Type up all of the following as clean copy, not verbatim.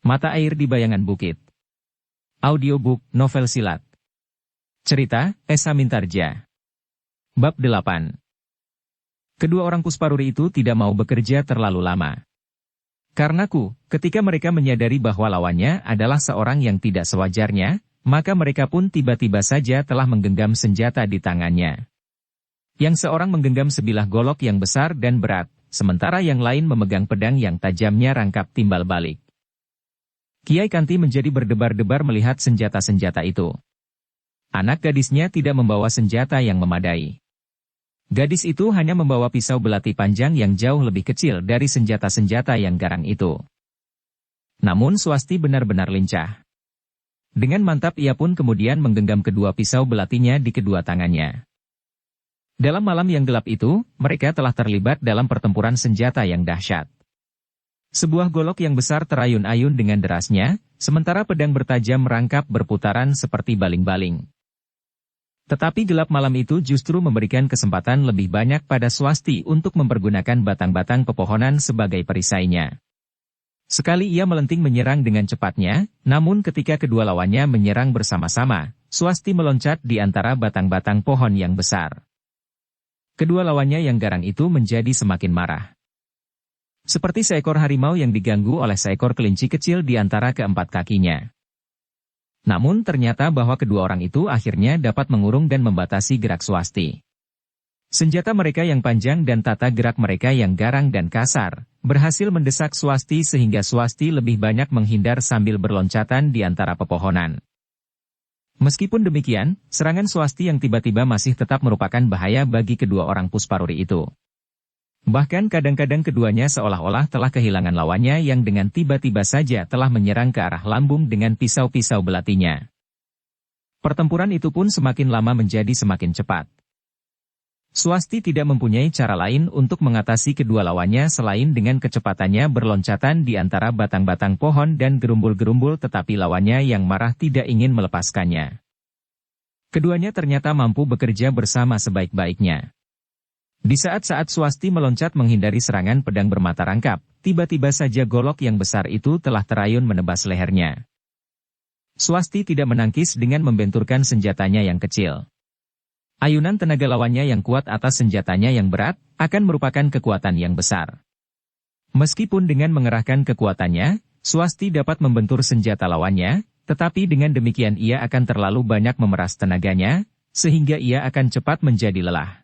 Mata air di bayangan bukit. Audiobook novel silat. Cerita, Esa Mintarja. Bab 8. Kedua orang Pusparuri itu tidak mau bekerja terlalu lama. Karenaku, ketika mereka menyadari bahwa lawannya adalah seorang yang tidak sewajarnya, maka mereka pun tiba-tiba saja telah menggenggam senjata di tangannya. Yang seorang menggenggam sebilah golok yang besar dan berat, sementara yang lain memegang pedang yang tajamnya rangkap timbal balik. Kiai Kanti menjadi berdebar-debar melihat senjata-senjata itu. Anak gadisnya tidak membawa senjata yang memadai. Gadis itu hanya membawa pisau belati panjang yang jauh lebih kecil dari senjata-senjata yang garang itu. Namun Swasti benar-benar lincah. Dengan mantap ia pun kemudian menggenggam kedua pisau belatinya di kedua tangannya. Dalam malam yang gelap itu, mereka telah terlibat dalam pertempuran senjata yang dahsyat. Sebuah golok yang besar terayun-ayun dengan derasnya, sementara pedang bertajam merangkap berputaran seperti baling-baling. Tetapi gelap malam itu justru memberikan kesempatan lebih banyak pada Swasti untuk mempergunakan batang-batang pepohonan sebagai perisainya. Sekali ia melenting menyerang dengan cepatnya, namun ketika kedua lawannya menyerang bersama-sama, Swasti meloncat di antara batang-batang pohon yang besar. Kedua lawannya yang garang itu menjadi semakin marah. Seperti seekor harimau yang diganggu oleh seekor kelinci kecil di antara keempat kakinya. Namun ternyata bahwa kedua orang itu akhirnya dapat mengurung dan membatasi gerak Swasti. Senjata mereka yang panjang dan tata gerak mereka yang garang dan kasar, berhasil mendesak Swasti sehingga Swasti lebih banyak menghindar sambil berloncatan di antara pepohonan. Meskipun demikian, serangan Swasti yang tiba-tiba masih tetap merupakan bahaya bagi kedua orang Pusparuri itu. Bahkan kadang-kadang keduanya seolah-olah telah kehilangan lawannya yang dengan tiba-tiba saja telah menyerang ke arah lambung dengan pisau-pisau belatinya. Pertempuran itu pun semakin lama menjadi semakin cepat. Swasti tidak mempunyai cara lain untuk mengatasi kedua lawannya selain dengan kecepatannya berloncatan di antara batang-batang pohon dan gerumbul-gerumbul, tetapi lawannya yang marah tidak ingin melepaskannya. Keduanya ternyata mampu bekerja bersama sebaik-baiknya. Di saat-saat Swasti meloncat menghindari serangan pedang bermata rangkap, tiba-tiba saja golok yang besar itu telah terayun menebas lehernya. Swasti tidak menangkis dengan membenturkan senjatanya yang kecil. Ayunan tenaga lawannya yang kuat atas senjatanya yang berat, akan merupakan kekuatan yang besar. Meskipun dengan mengerahkan kekuatannya, Swasti dapat membentur senjata lawannya, tetapi dengan demikian ia akan terlalu banyak memeras tenaganya, sehingga ia akan cepat menjadi lelah.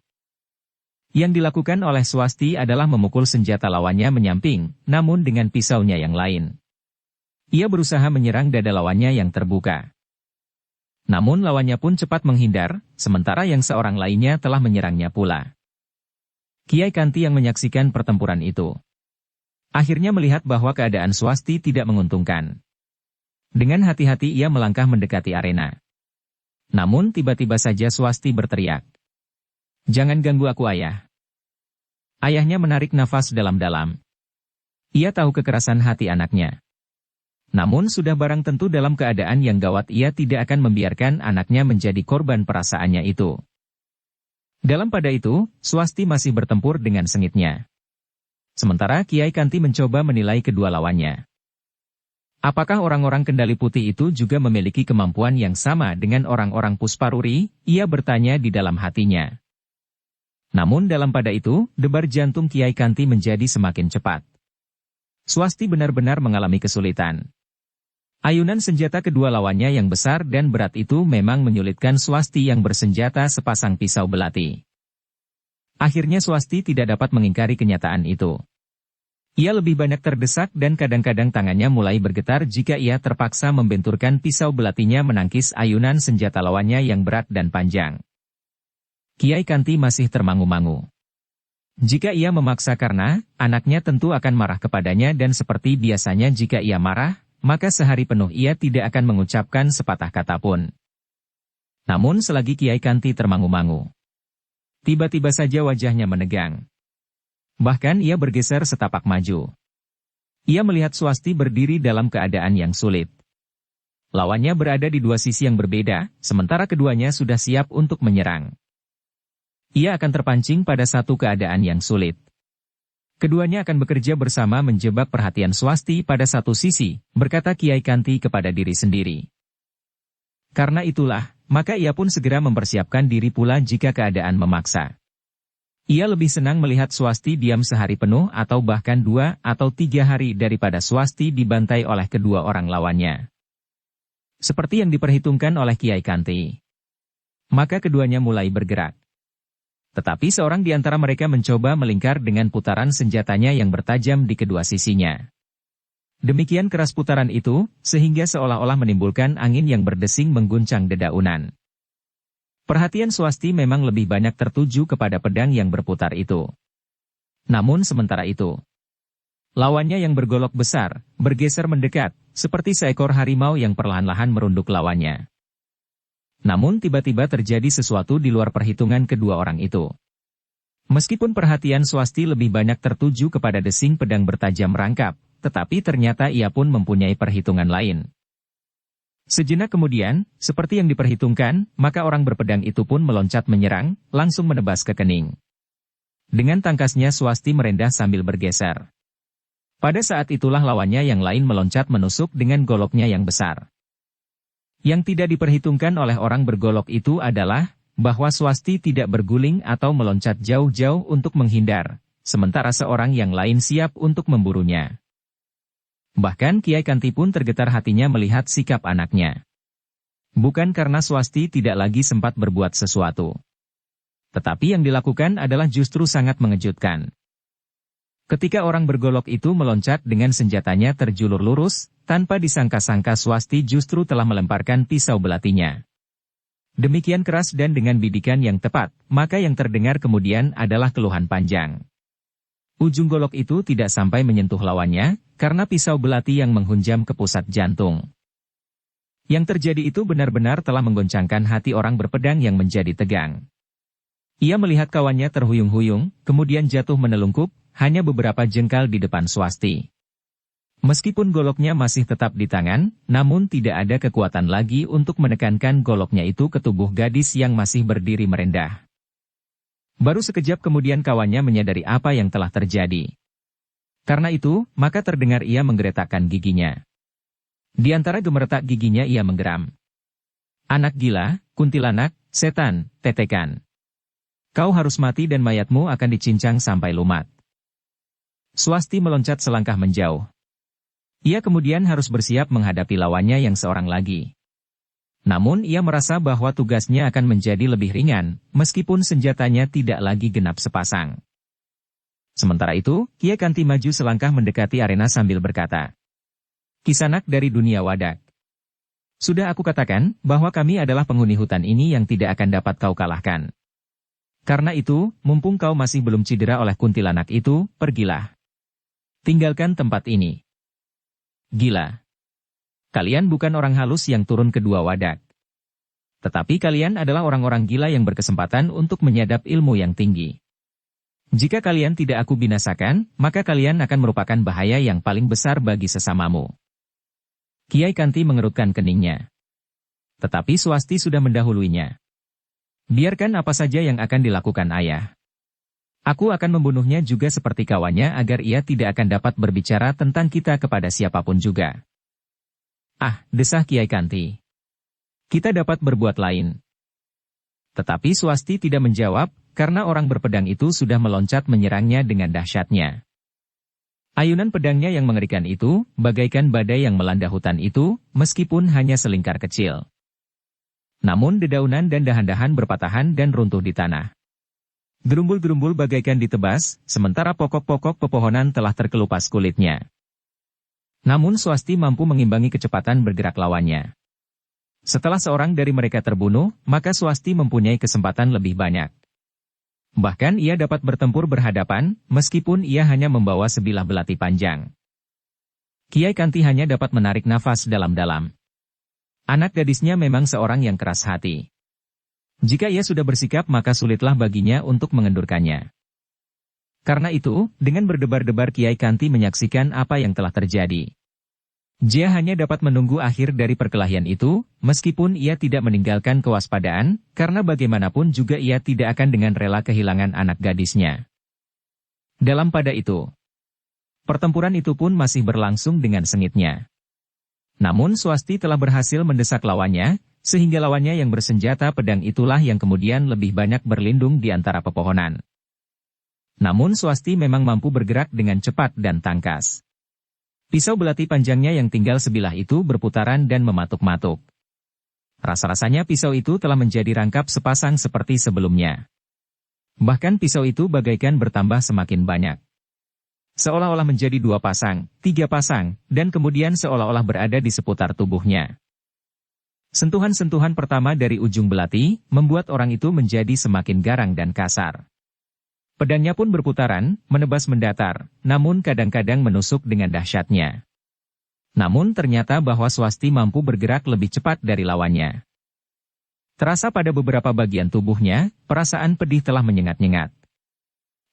Yang dilakukan oleh Swasti adalah memukul senjata lawannya menyamping, namun dengan pisaunya yang lain. Ia berusaha menyerang dada lawannya yang terbuka. Namun lawannya pun cepat menghindar, sementara yang seorang lainnya telah menyerangnya pula. Kiai Kanti yang menyaksikan pertempuran itu akhirnya melihat bahwa keadaan Swasti tidak menguntungkan. Dengan hati-hati ia melangkah mendekati arena. Namun tiba-tiba saja Swasti berteriak, "Jangan ganggu aku, ayah." Ayahnya menarik nafas dalam-dalam. Ia tahu kekerasan hati anaknya. Namun sudah barang tentu dalam keadaan yang gawat ia tidak akan membiarkan anaknya menjadi korban perasaannya itu. Dalam pada itu, Swasti masih bertempur dengan sengitnya. Sementara Kiai Kanti mencoba menilai kedua lawannya. Apakah orang-orang Kendali Putih itu juga memiliki kemampuan yang sama dengan orang-orang Pusparuri? Ia bertanya di dalam hatinya. Namun dalam pada itu, debar jantung Kiai Kanti menjadi semakin cepat. Swasti benar-benar mengalami kesulitan. Ayunan senjata kedua lawannya yang besar dan berat itu memang menyulitkan Swasti yang bersenjata sepasang pisau belati. Akhirnya Swasti tidak dapat mengingkari kenyataan itu. Ia lebih banyak terdesak dan kadang-kadang tangannya mulai bergetar jika ia terpaksa membenturkan pisau belatinya menangkis ayunan senjata lawannya yang berat dan panjang. Kiai Kanti masih termangu-mangu. Jika ia memaksa karena anaknya tentu akan marah kepadanya dan seperti biasanya jika ia marah, maka sehari penuh ia tidak akan mengucapkan sepatah kata pun. Namun selagi Kiai Kanti termangu-mangu, tiba-tiba saja wajahnya menegang. Bahkan ia bergeser setapak maju. Ia melihat Swasti berdiri dalam keadaan yang sulit. Lawannya berada di dua sisi yang berbeda, sementara keduanya sudah siap untuk menyerang. Ia akan terpancing pada satu keadaan yang sulit. Keduanya akan bekerja bersama menjebak perhatian Swasti pada satu sisi, berkata Kiai Kanti kepada diri sendiri. Karena itulah, maka ia pun segera mempersiapkan diri pula jika keadaan memaksa. Ia lebih senang melihat Swasti diam sehari penuh atau bahkan 2 atau 3 hari daripada Swasti dibantai oleh kedua orang lawannya. Seperti yang diperhitungkan oleh Kiai Kanti. Maka keduanya mulai bergerak. Tetapi seorang di antara mereka mencoba melingkar dengan putaran senjatanya yang bertajam di kedua sisinya. Demikian keras putaran itu, sehingga seolah-olah menimbulkan angin yang berdesing mengguncang dedaunan. Perhatian Swasti memang lebih banyak tertuju kepada pedang yang berputar itu. Namun sementara itu, lawannya yang bergolok besar, bergeser mendekat, seperti seekor harimau yang perlahan-lahan merunduk lawannya. Namun tiba-tiba terjadi sesuatu di luar perhitungan kedua orang itu. Meskipun perhatian Swasti lebih banyak tertuju kepada desing pedang bertajam rangkap, tetapi ternyata ia pun mempunyai perhitungan lain. Sejenak kemudian, seperti yang diperhitungkan, maka orang berpedang itu pun meloncat menyerang, langsung menebas ke kening. Dengan tangkasnya Swasti merendah sambil bergeser. Pada saat itulah lawannya yang lain meloncat menusuk dengan goloknya yang besar. Yang tidak diperhitungkan oleh orang bergolok itu adalah, bahwa Swasti tidak berguling atau meloncat jauh-jauh untuk menghindar, sementara seorang yang lain siap untuk memburunya. Bahkan Kiai Kanti pun tergetar hatinya melihat sikap anaknya. Bukan karena Swasti tidak lagi sempat berbuat sesuatu. Tetapi yang dilakukan adalah justru sangat mengejutkan. Ketika orang bergolok itu meloncat dengan senjatanya terjulur lurus, tanpa disangka-sangka Swasti justru telah melemparkan pisau belatinya. Demikian keras dan dengan bidikan yang tepat, maka yang terdengar kemudian adalah keluhan panjang. Ujung golok itu tidak sampai menyentuh lawannya, karena pisau belati yang menghunjam ke pusat jantung. Yang terjadi itu benar-benar telah menggoncangkan hati orang berpedang yang menjadi tegang. Ia melihat kawannya terhuyung-huyung, kemudian jatuh menelungkup, hanya beberapa jengkal di depan Swasti. Meskipun goloknya masih tetap di tangan, namun tidak ada kekuatan lagi untuk menekankan goloknya itu ke tubuh gadis yang masih berdiri merendah. Baru sekejap kemudian kawannya menyadari apa yang telah terjadi. Karena itu, maka terdengar ia menggeretakkan giginya. Di antara gemeretak giginya ia menggeram. Anak gila, kuntilanak, setan, tetekan. Kau harus mati dan mayatmu akan dicincang sampai lumat. Swasti meloncat selangkah menjauh. Ia kemudian harus bersiap menghadapi lawannya yang seorang lagi. Namun ia merasa bahwa tugasnya akan menjadi lebih ringan, meskipun senjatanya tidak lagi genap sepasang. Sementara itu, Kiai Kanti maju selangkah mendekati arena sambil berkata, Kisanak dari dunia wadak. Sudah aku katakan, bahwa kami adalah penghuni hutan ini yang tidak akan dapat kau kalahkan. Karena itu, mumpung kau masih belum cedera oleh kuntilanak itu, pergilah. Tinggalkan tempat ini. Gila. Kalian bukan orang halus yang turun ke dua wadak. Tetapi kalian adalah orang-orang gila yang berkesempatan untuk menyadap ilmu yang tinggi. Jika kalian tidak aku binasakan, maka kalian akan merupakan bahaya yang paling besar bagi sesamamu. Kiai Kanti mengerutkan keningnya. Tetapi Swasti sudah mendahuluinya. Biarkan apa saja yang akan dilakukan ayah. Aku akan membunuhnya juga seperti kawannya agar ia tidak akan dapat berbicara tentang kita kepada siapapun juga. Ah, desah Kiai Kanti. Kita dapat berbuat lain. Tetapi Swasti tidak menjawab, karena orang berpedang itu sudah meloncat menyerangnya dengan dahsyatnya. Ayunan pedangnya yang mengerikan itu, bagaikan badai yang melanda hutan itu, meskipun hanya selingkar kecil. Namun dedaunan dan dahan-dahan berpatahan dan runtuh di tanah. Gerumbul-gerumbul bagaikan ditebas, sementara pokok-pokok pepohonan telah terkelupas kulitnya. Namun Swasti mampu mengimbangi kecepatan bergerak lawannya. Setelah seorang dari mereka terbunuh, maka Swasti mempunyai kesempatan lebih banyak. Bahkan ia dapat bertempur berhadapan, meskipun ia hanya membawa sebilah belati panjang. Kiai Kanti hanya dapat menarik nafas dalam-dalam. Anak gadisnya memang seorang yang keras hati. Jika ia sudah bersikap maka sulitlah baginya untuk mengendurkannya. Karena itu, dengan berdebar-debar Kiai Kanti menyaksikan apa yang telah terjadi. Dia hanya dapat menunggu akhir dari perkelahian itu, meskipun ia tidak meninggalkan kewaspadaan, karena bagaimanapun juga ia tidak akan dengan rela kehilangan anak gadisnya. Dalam pada itu, pertempuran itu pun masih berlangsung dengan sengitnya. Namun Swasti telah berhasil mendesak lawannya, sehingga lawannya yang bersenjata pedang itulah yang kemudian lebih banyak berlindung di antara pepohonan. Namun Swasti memang mampu bergerak dengan cepat dan tangkas. Pisau belati panjangnya yang tinggal sebilah itu berputaran dan mematuk-matuk. Rasa-rasanya pisau itu telah menjadi rangkap sepasang seperti sebelumnya. Bahkan pisau itu bagaikan bertambah semakin banyak. Seolah-olah menjadi 2 pasang, 3 pasang, dan kemudian seolah-olah berada di seputar tubuhnya. Sentuhan-sentuhan pertama dari ujung belati, membuat orang itu menjadi semakin garang dan kasar. Pedangnya pun berputaran, menebas mendatar, namun kadang-kadang menusuk dengan dahsyatnya. Namun ternyata bahwa Swasti mampu bergerak lebih cepat dari lawannya. Terasa pada beberapa bagian tubuhnya, perasaan pedih telah menyengat-nyengat.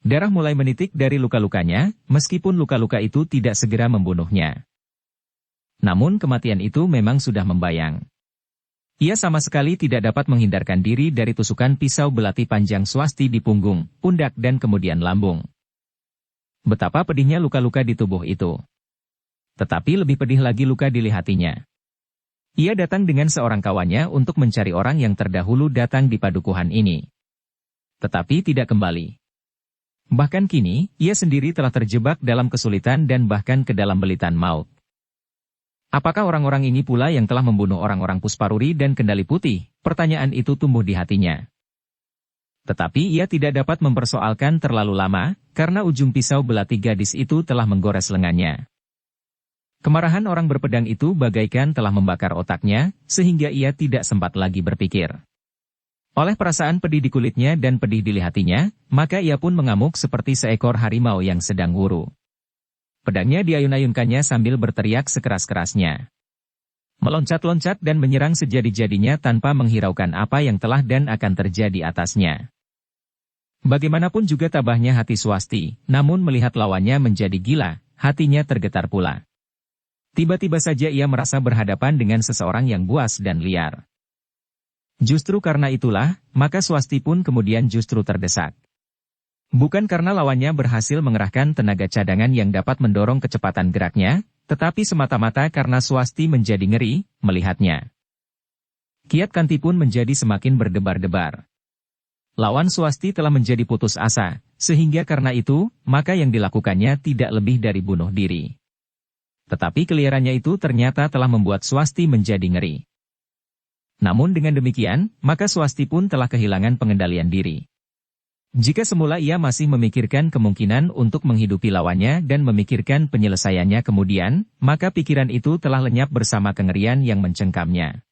Darah mulai menitik dari luka-lukanya, meskipun luka-luka itu tidak segera membunuhnya. Namun kematian itu memang sudah membayang. Ia sama sekali tidak dapat menghindarkan diri dari tusukan pisau belati panjang Swasti di punggung, pundak dan kemudian lambung. Betapa pedihnya luka-luka di tubuh itu. Tetapi lebih pedih lagi luka di hatinya. Ia datang dengan seorang kawannya untuk mencari orang yang terdahulu datang di padukuhan ini. Tetapi tidak kembali. Bahkan kini, ia sendiri telah terjebak dalam kesulitan dan bahkan ke dalam belitan maut. Apakah orang-orang ini pula yang telah membunuh orang-orang Pusparuri dan Kendali Putih? Pertanyaan itu tumbuh di hatinya. Tetapi ia tidak dapat mempersoalkan terlalu lama, karena ujung pisau belati gadis itu telah menggores lengannya. Kemarahan orang berpedang itu bagaikan telah membakar otaknya, sehingga ia tidak sempat lagi berpikir. Oleh perasaan pedih di kulitnya dan pedih di hatinya, maka ia pun mengamuk seperti seekor harimau yang sedang wuru. Pedangnya diayun-ayunkannya sambil berteriak sekeras-kerasnya. Meloncat-loncat dan menyerang sejadi-jadinya tanpa menghiraukan apa yang telah dan akan terjadi atasnya. Bagaimanapun juga tabahnya hati Swasti, namun melihat lawannya menjadi gila, hatinya tergetar pula. Tiba-tiba saja ia merasa berhadapan dengan seseorang yang buas dan liar. Justru karena itulah, maka Swasti pun kemudian justru terdesak. Bukan karena lawannya berhasil mengerahkan tenaga cadangan yang dapat mendorong kecepatan geraknya, tetapi semata-mata karena Swasti menjadi ngeri, melihatnya. Kiat Kanti pun menjadi semakin berdebar-debar. Lawan Swasti telah menjadi putus asa, sehingga karena itu, maka yang dilakukannya tidak lebih dari bunuh diri. Tetapi keliarannya itu ternyata telah membuat Swasti menjadi ngeri. Namun dengan demikian, maka Swasti pun telah kehilangan pengendalian diri. Jika semula ia masih memikirkan kemungkinan untuk menghidupi lawannya dan memikirkan penyelesaiannya kemudian, maka pikiran itu telah lenyap bersama kengerian yang mencengkamnya.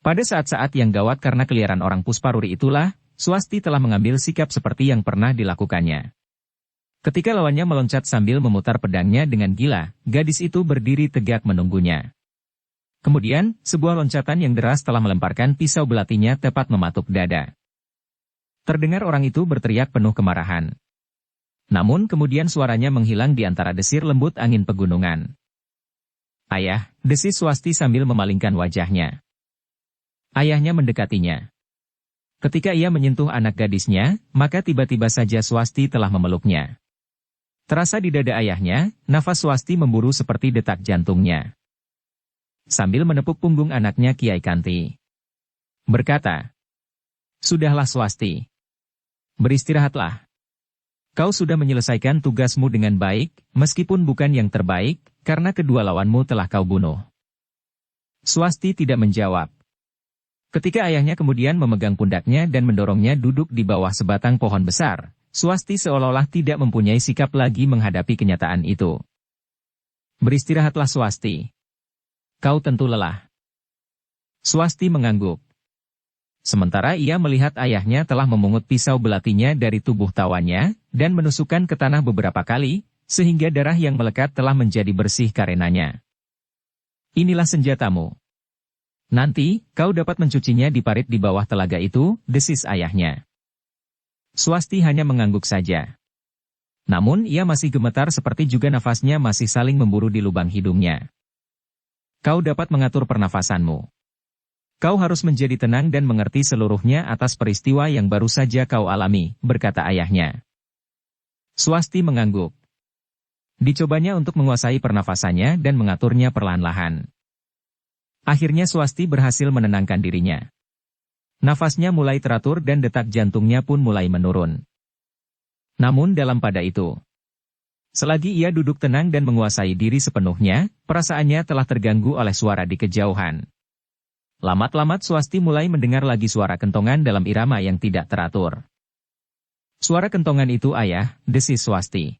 Pada saat-saat yang gawat karena keliaran orang Pusparuri itulah, Swasti telah mengambil sikap seperti yang pernah dilakukannya. Ketika lawannya meloncat sambil memutar pedangnya dengan gila, gadis itu berdiri tegak menunggunya. Kemudian, sebuah loncatan yang deras telah melemparkan pisau belatinya tepat mematuk dada. Terdengar orang itu berteriak penuh kemarahan. Namun kemudian suaranya menghilang di antara desir lembut angin pegunungan. "Ayah," desis Swasti sambil memalingkan wajahnya. Ayahnya mendekatinya. Ketika ia menyentuh anak gadisnya, maka tiba-tiba saja Swasti telah memeluknya. Terasa di dada ayahnya, nafas Swasti memburu seperti detak jantungnya. Sambil menepuk punggung anaknya Kiai Kanti, berkata, "Sudahlah Swasti. Beristirahatlah. Kau sudah menyelesaikan tugasmu dengan baik, meskipun bukan yang terbaik, karena kedua lawanmu telah kau bunuh." Swasti tidak menjawab. Ketika ayahnya kemudian memegang pundaknya dan mendorongnya duduk di bawah sebatang pohon besar, Swasti seolah-olah tidak mempunyai sikap lagi menghadapi kenyataan itu. "Beristirahatlah Swasti. Kau tentu lelah." Swasti mengangguk. Sementara ia melihat ayahnya telah memungut pisau belatinya dari tubuh tawannya, dan menusukkan ke tanah beberapa kali, sehingga darah yang melekat telah menjadi bersih karenanya. "Inilah senjatamu. Nanti, kau dapat mencucinya di parit di bawah telaga itu," desis ayahnya. Swasti hanya mengangguk saja. Namun ia masih gemetar seperti juga nafasnya masih saling memburu di lubang hidungnya. "Kau dapat mengatur pernafasanmu. Kau harus menjadi tenang dan mengerti seluruhnya atas peristiwa yang baru saja kau alami," berkata ayahnya. Swasti mengangguk. Dicobanya untuk menguasai pernafasannya dan mengaturnya perlahan-lahan. Akhirnya Swasti berhasil menenangkan dirinya. Nafasnya mulai teratur dan detak jantungnya pun mulai menurun. Namun dalam pada itu, selagi ia duduk tenang dan menguasai diri sepenuhnya, perasaannya telah terganggu oleh suara di kejauhan. Lamat-lamat Swasti mulai mendengar lagi suara kentongan dalam irama yang tidak teratur. Suara kentongan itu ayah, desis Swasti.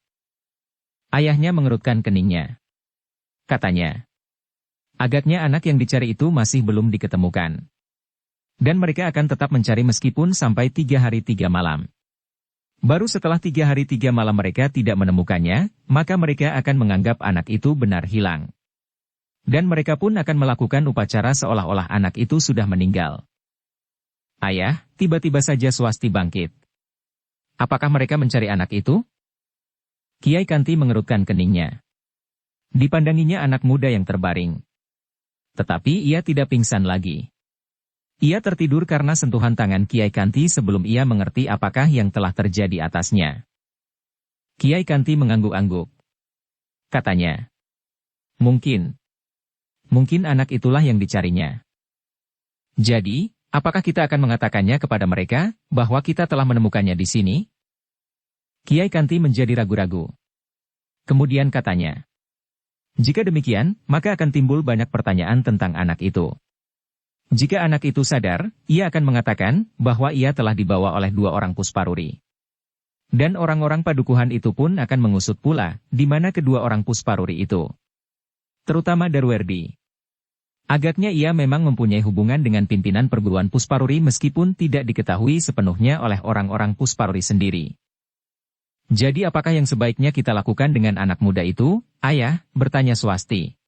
Ayahnya mengerutkan keningnya. Katanya, agaknya anak yang dicari itu masih belum diketemukan. Dan mereka akan tetap mencari meskipun sampai 3 hari 3 malam. Baru setelah 3 hari 3 malam mereka tidak menemukannya, maka mereka akan menganggap anak itu benar hilang. Dan mereka pun akan melakukan upacara seolah-olah anak itu sudah meninggal. Ayah, tiba-tiba saja Swasti bangkit. Apakah mereka mencari anak itu? Kiai Kanti mengerutkan keningnya. Dipandanginya anak muda yang terbaring. Tetapi ia tidak pingsan lagi. Ia tertidur karena sentuhan tangan Kiai Kanti sebelum ia mengerti apakah yang telah terjadi atasnya. Kiai Kanti mengangguk-angguk. Katanya, mungkin anak itulah yang dicarinya. Jadi, apakah kita akan mengatakannya kepada mereka, bahwa kita telah menemukannya di sini? Kiai Kanti menjadi ragu-ragu. Kemudian katanya, jika demikian, maka akan timbul banyak pertanyaan tentang anak itu. Jika anak itu sadar, ia akan mengatakan bahwa ia telah dibawa oleh 2 orang Pusparuri. Dan orang-orang padukuhan itu pun akan mengusut pula, di mana kedua orang Pusparuri itu. Terutama Darwerdi. Agaknya ia memang mempunyai hubungan dengan pimpinan perguruan Pusparuri meskipun tidak diketahui sepenuhnya oleh orang-orang Pusparuri sendiri. Jadi apakah yang sebaiknya kita lakukan dengan anak muda itu, ayah? Bertanya Swasti.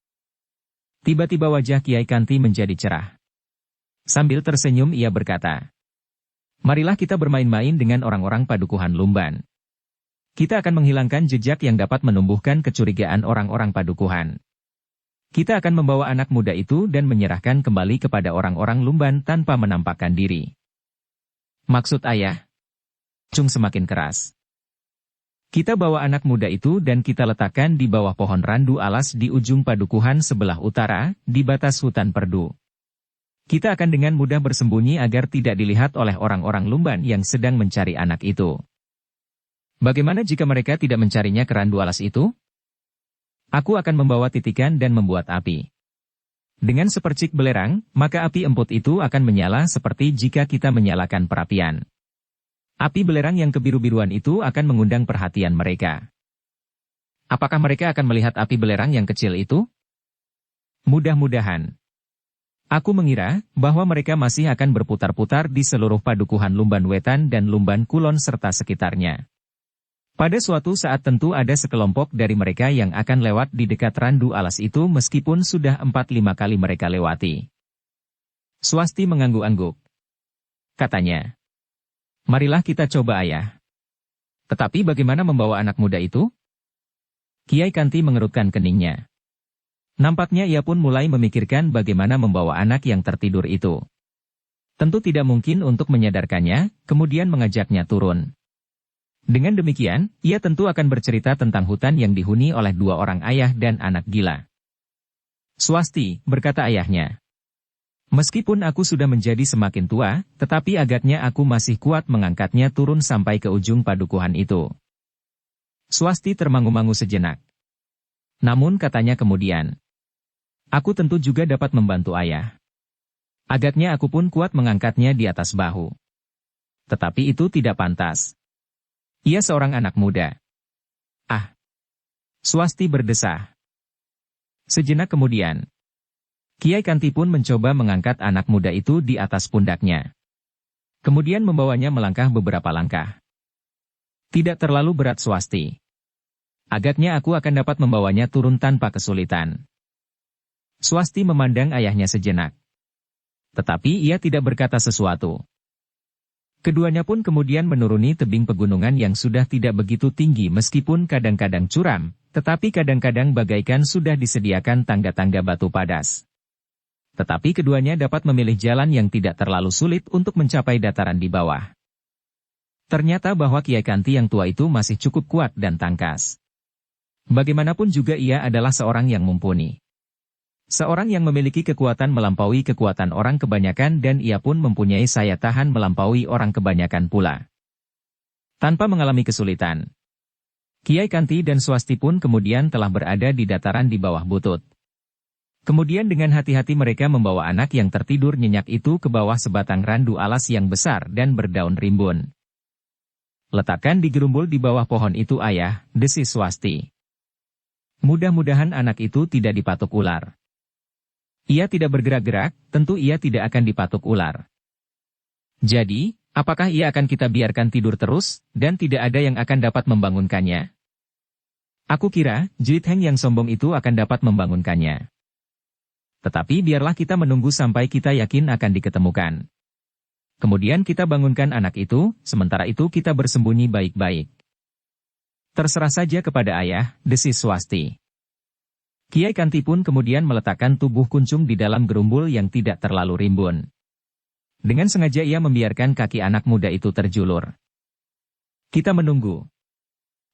Tiba-tiba wajah Kiai Kanti menjadi cerah. Sambil tersenyum ia berkata, marilah kita bermain-main dengan orang-orang padukuhan Lumban. Kita akan menghilangkan jejak yang dapat menumbuhkan kecurigaan orang-orang padukuhan. Kita akan membawa anak muda itu dan menyerahkan kembali kepada orang-orang Lumban tanpa menampakkan diri. Maksud ayah? Cung semakin keras. Kita bawa anak muda itu dan kita letakkan di bawah pohon randu alas di ujung padukuhan sebelah utara, di batas hutan perdu. Kita akan dengan mudah bersembunyi agar tidak dilihat oleh orang-orang Lumban yang sedang mencari anak itu. Bagaimana jika mereka tidak mencarinya ke randu alas itu? Aku akan membawa titikan dan membuat api. Dengan sepercik belerang, maka api emput itu akan menyala seperti jika kita menyalakan perapian. Api belerang yang kebiru-biruan itu akan mengundang perhatian mereka. Apakah mereka akan melihat api belerang yang kecil itu? Mudah-mudahan. Aku mengira bahwa mereka masih akan berputar-putar di seluruh padukuhan Lumban Wetan dan Lumban Kulon serta sekitarnya. Pada suatu saat tentu ada sekelompok dari mereka yang akan lewat di dekat randu alas itu meskipun sudah 4-5 kali mereka lewati. Swasti mengangguk-angguk. Katanya, marilah kita coba ayah. Tetapi bagaimana membawa anak muda itu? Kiai Kanti mengerutkan keningnya. Nampaknya ia pun mulai memikirkan bagaimana membawa anak yang tertidur itu. Tentu tidak mungkin untuk menyadarkannya, kemudian mengajaknya turun. Dengan demikian, ia tentu akan bercerita tentang hutan yang dihuni oleh 2 orang ayah dan anak gila. Swasti, berkata ayahnya. Meskipun aku sudah menjadi semakin tua, tetapi agaknya aku masih kuat mengangkatnya turun sampai ke ujung padukuhan itu. Swasti termangu-mangu sejenak. Namun katanya kemudian, aku tentu juga dapat membantu ayah. Agaknya aku pun kuat mengangkatnya di atas bahu. Tetapi itu tidak pantas. Ia seorang anak muda. Ah! Swasti berdesah. Sejenak kemudian, Kiai Kanti pun mencoba mengangkat anak muda itu di atas pundaknya. Kemudian membawanya melangkah beberapa langkah. Tidak terlalu berat Swasti. Agaknya aku akan dapat membawanya turun tanpa kesulitan. Swasti memandang ayahnya sejenak. Tetapi ia tidak berkata sesuatu. Keduanya pun kemudian menuruni tebing pegunungan yang sudah tidak begitu tinggi meskipun kadang-kadang curam, tetapi kadang-kadang bagaikan sudah disediakan tangga-tangga batu padas. Tetapi keduanya dapat memilih jalan yang tidak terlalu sulit untuk mencapai dataran di bawah. Ternyata bahwa Kiai Kanti yang tua itu masih cukup kuat dan tangkas. Bagaimanapun juga ia adalah seorang yang mumpuni. Seorang yang memiliki kekuatan melampaui kekuatan orang kebanyakan dan ia pun mempunyai saya tahan melampaui orang kebanyakan pula. Tanpa mengalami kesulitan, Kiai Kanti dan Swasti pun kemudian telah berada di dataran di bawah butut. Kemudian dengan hati-hati mereka membawa anak yang tertidur nyenyak itu ke bawah sebatang randu alas yang besar dan berdaun rimbun. Letakkan di gerumbul di bawah pohon itu ayah, desis Swasti. Mudah-mudahan anak itu tidak dipatuk ular. Ia tidak bergerak-gerak, tentu ia tidak akan dipatuk ular. Jadi, apakah ia akan kita biarkan tidur terus, dan tidak ada yang akan dapat membangunkannya? Aku kira, Jit Heng yang sombong itu akan dapat membangunkannya. Tetapi biarlah kita menunggu sampai kita yakin akan diketemukan. Kemudian kita bangunkan anak itu, sementara itu kita bersembunyi baik-baik. Terserah saja kepada ayah, desis Swasti. Kiai Kanti pun kemudian meletakkan tubuh kuncung di dalam gerumbul yang tidak terlalu rimbun. Dengan sengaja ia membiarkan kaki anak muda itu terjulur. Kita menunggu.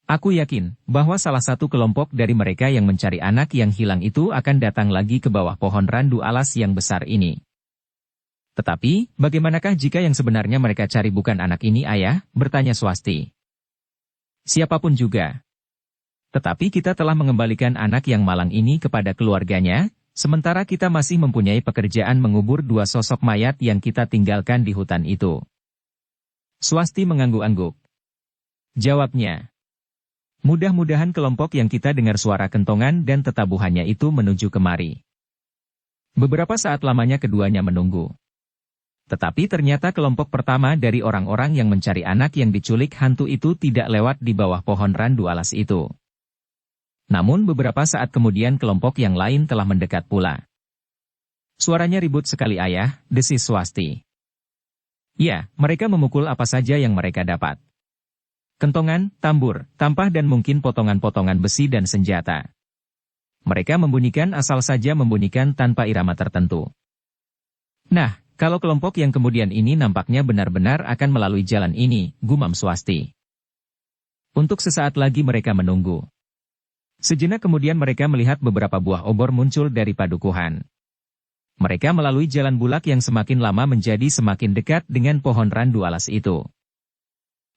Aku yakin bahwa salah satu kelompok dari mereka yang mencari anak yang hilang itu akan datang lagi ke bawah pohon randu alas yang besar ini. Tetapi, bagaimanakah jika yang sebenarnya mereka cari bukan anak ini ayah? Bertanya Swasti. Siapapun juga. Tetapi kita telah mengembalikan anak yang malang ini kepada keluarganya, sementara kita masih mempunyai pekerjaan mengubur dua sosok mayat yang kita tinggalkan di hutan itu. Swasti mengangguk-angguk. Jawabnya. Mudah-mudahan kelompok yang kita dengar suara kentongan dan tetabuhannya itu menuju kemari. Beberapa saat lamanya keduanya menunggu. Tetapi ternyata kelompok pertama dari orang-orang yang mencari anak yang diculik hantu itu tidak lewat di bawah pohon randu alas itu. Namun beberapa saat kemudian kelompok yang lain telah mendekat pula. Suaranya ribut sekali ayah, desis Swasti. Ya, mereka memukul apa saja yang mereka dapat. Kentongan, tambur, tampah dan mungkin potongan-potongan besi dan senjata. Mereka membunyikan asal saja membunyikan tanpa irama tertentu. Nah, kalau kelompok yang kemudian ini nampaknya benar-benar akan melalui jalan ini, gumam Swasti. Untuk sesaat lagi mereka menunggu. Sejenak kemudian mereka melihat beberapa buah obor muncul dari padukuhan. Mereka melalui jalan bulak yang semakin lama menjadi semakin dekat dengan pohon randu alas itu.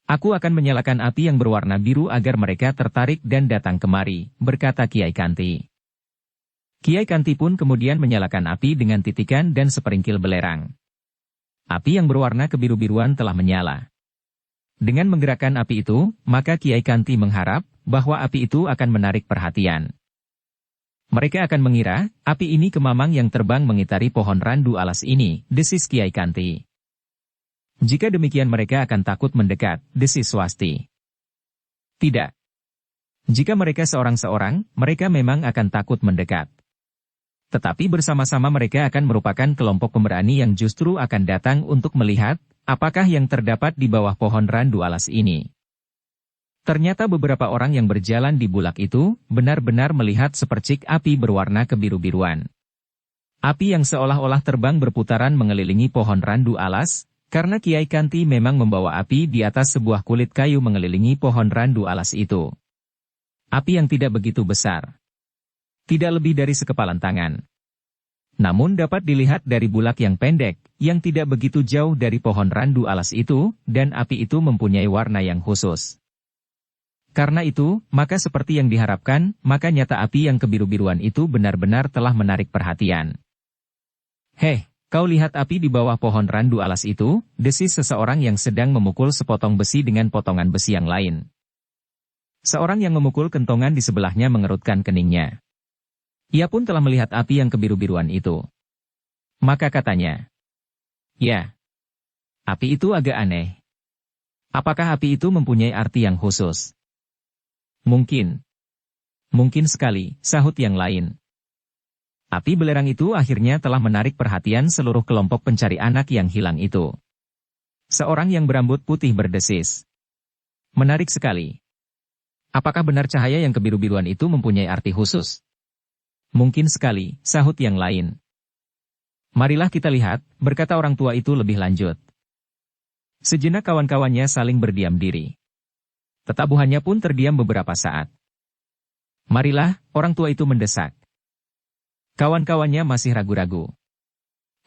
Aku akan menyalakan api yang berwarna biru agar mereka tertarik dan datang kemari, berkata Kiai Kanti. Kiai Kanti pun kemudian menyalakan api dengan titikan dan seperingkil belerang. Api yang berwarna kebiru-biruan telah menyala. Dengan menggerakkan api itu, maka Kiai Kanti mengharap bahwa api itu akan menarik perhatian. Mereka akan mengira, api ini kemamang yang terbang mengitari pohon randu alas ini, desis Kiai Kanti. Jika demikian mereka akan takut mendekat, desis Swasti. Tidak. Jika mereka seorang-seorang, mereka memang akan takut mendekat. Tetapi bersama-sama mereka akan merupakan kelompok pemberani yang justru akan datang untuk melihat, apakah yang terdapat di bawah pohon randu alas ini. Ternyata beberapa orang yang berjalan di bulak itu, benar-benar melihat sepercik api berwarna kebiru-biruan. Api yang seolah-olah terbang berputaran mengelilingi pohon randu alas, karena Kiai Kanti memang membawa api di atas sebuah kulit kayu mengelilingi pohon randu alas itu. Api yang tidak begitu besar. Tidak lebih dari sekepalan tangan. Namun dapat dilihat dari bulak yang pendek, yang tidak begitu jauh dari pohon randu alas itu, dan api itu mempunyai warna yang khusus. Karena itu, maka seperti yang diharapkan, maka nyata api yang kebiru-biruan itu benar-benar telah menarik perhatian. Heh, kau lihat api di bawah pohon randu alas itu, desis seseorang yang sedang memukul sepotong besi dengan potongan besi yang lain. Seorang yang memukul kentongan di sebelahnya mengerutkan keningnya. Ia pun telah melihat api yang kebiru-biruan itu. Maka katanya, ya, api itu agak aneh. Apakah api itu mempunyai arti yang khusus? Mungkin. Mungkin sekali, sahut yang lain. Api belerang itu akhirnya telah menarik perhatian seluruh kelompok pencari anak yang hilang itu. Seorang yang berambut putih berdesis. Menarik sekali. Apakah benar cahaya yang kebiru-biruan itu mempunyai arti khusus? Mungkin sekali, sahut yang lain. Marilah kita lihat, berkata orang tua itu lebih lanjut. Sejenak kawan-kawannya saling berdiam diri. Tetabuhannya pun terdiam beberapa saat. Marilah, orang tua itu mendesak. Kawan-kawannya masih ragu-ragu.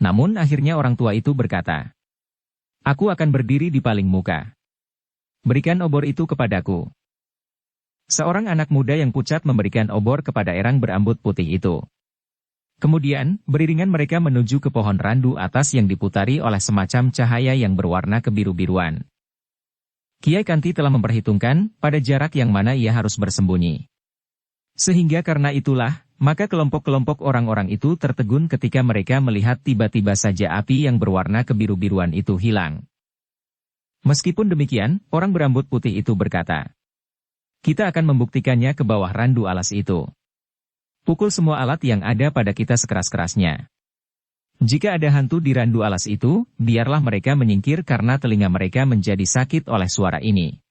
Namun akhirnya orang tua itu berkata, "Aku akan berdiri di paling muka. Berikan obor itu kepadaku." Seorang anak muda yang pucat memberikan obor kepada erang berambut putih itu. Kemudian, beriringan mereka menuju ke pohon randu atas yang diputari oleh semacam cahaya yang berwarna kebiru-biruan. Kiai Kanti telah memperhitungkan pada jarak yang mana ia harus bersembunyi. Sehingga karena itulah, maka kelompok-kelompok orang-orang itu tertegun ketika mereka melihat tiba-tiba saja api yang berwarna kebiru-biruan itu hilang. Meskipun demikian, orang berambut putih itu berkata, "Kita akan membuktikannya ke bawah randu alas itu. Pukul semua alat yang ada pada kita sekeras-kerasnya. Jika ada hantu di randu alas itu, biarlah mereka menyingkir karena telinga mereka menjadi sakit oleh suara ini."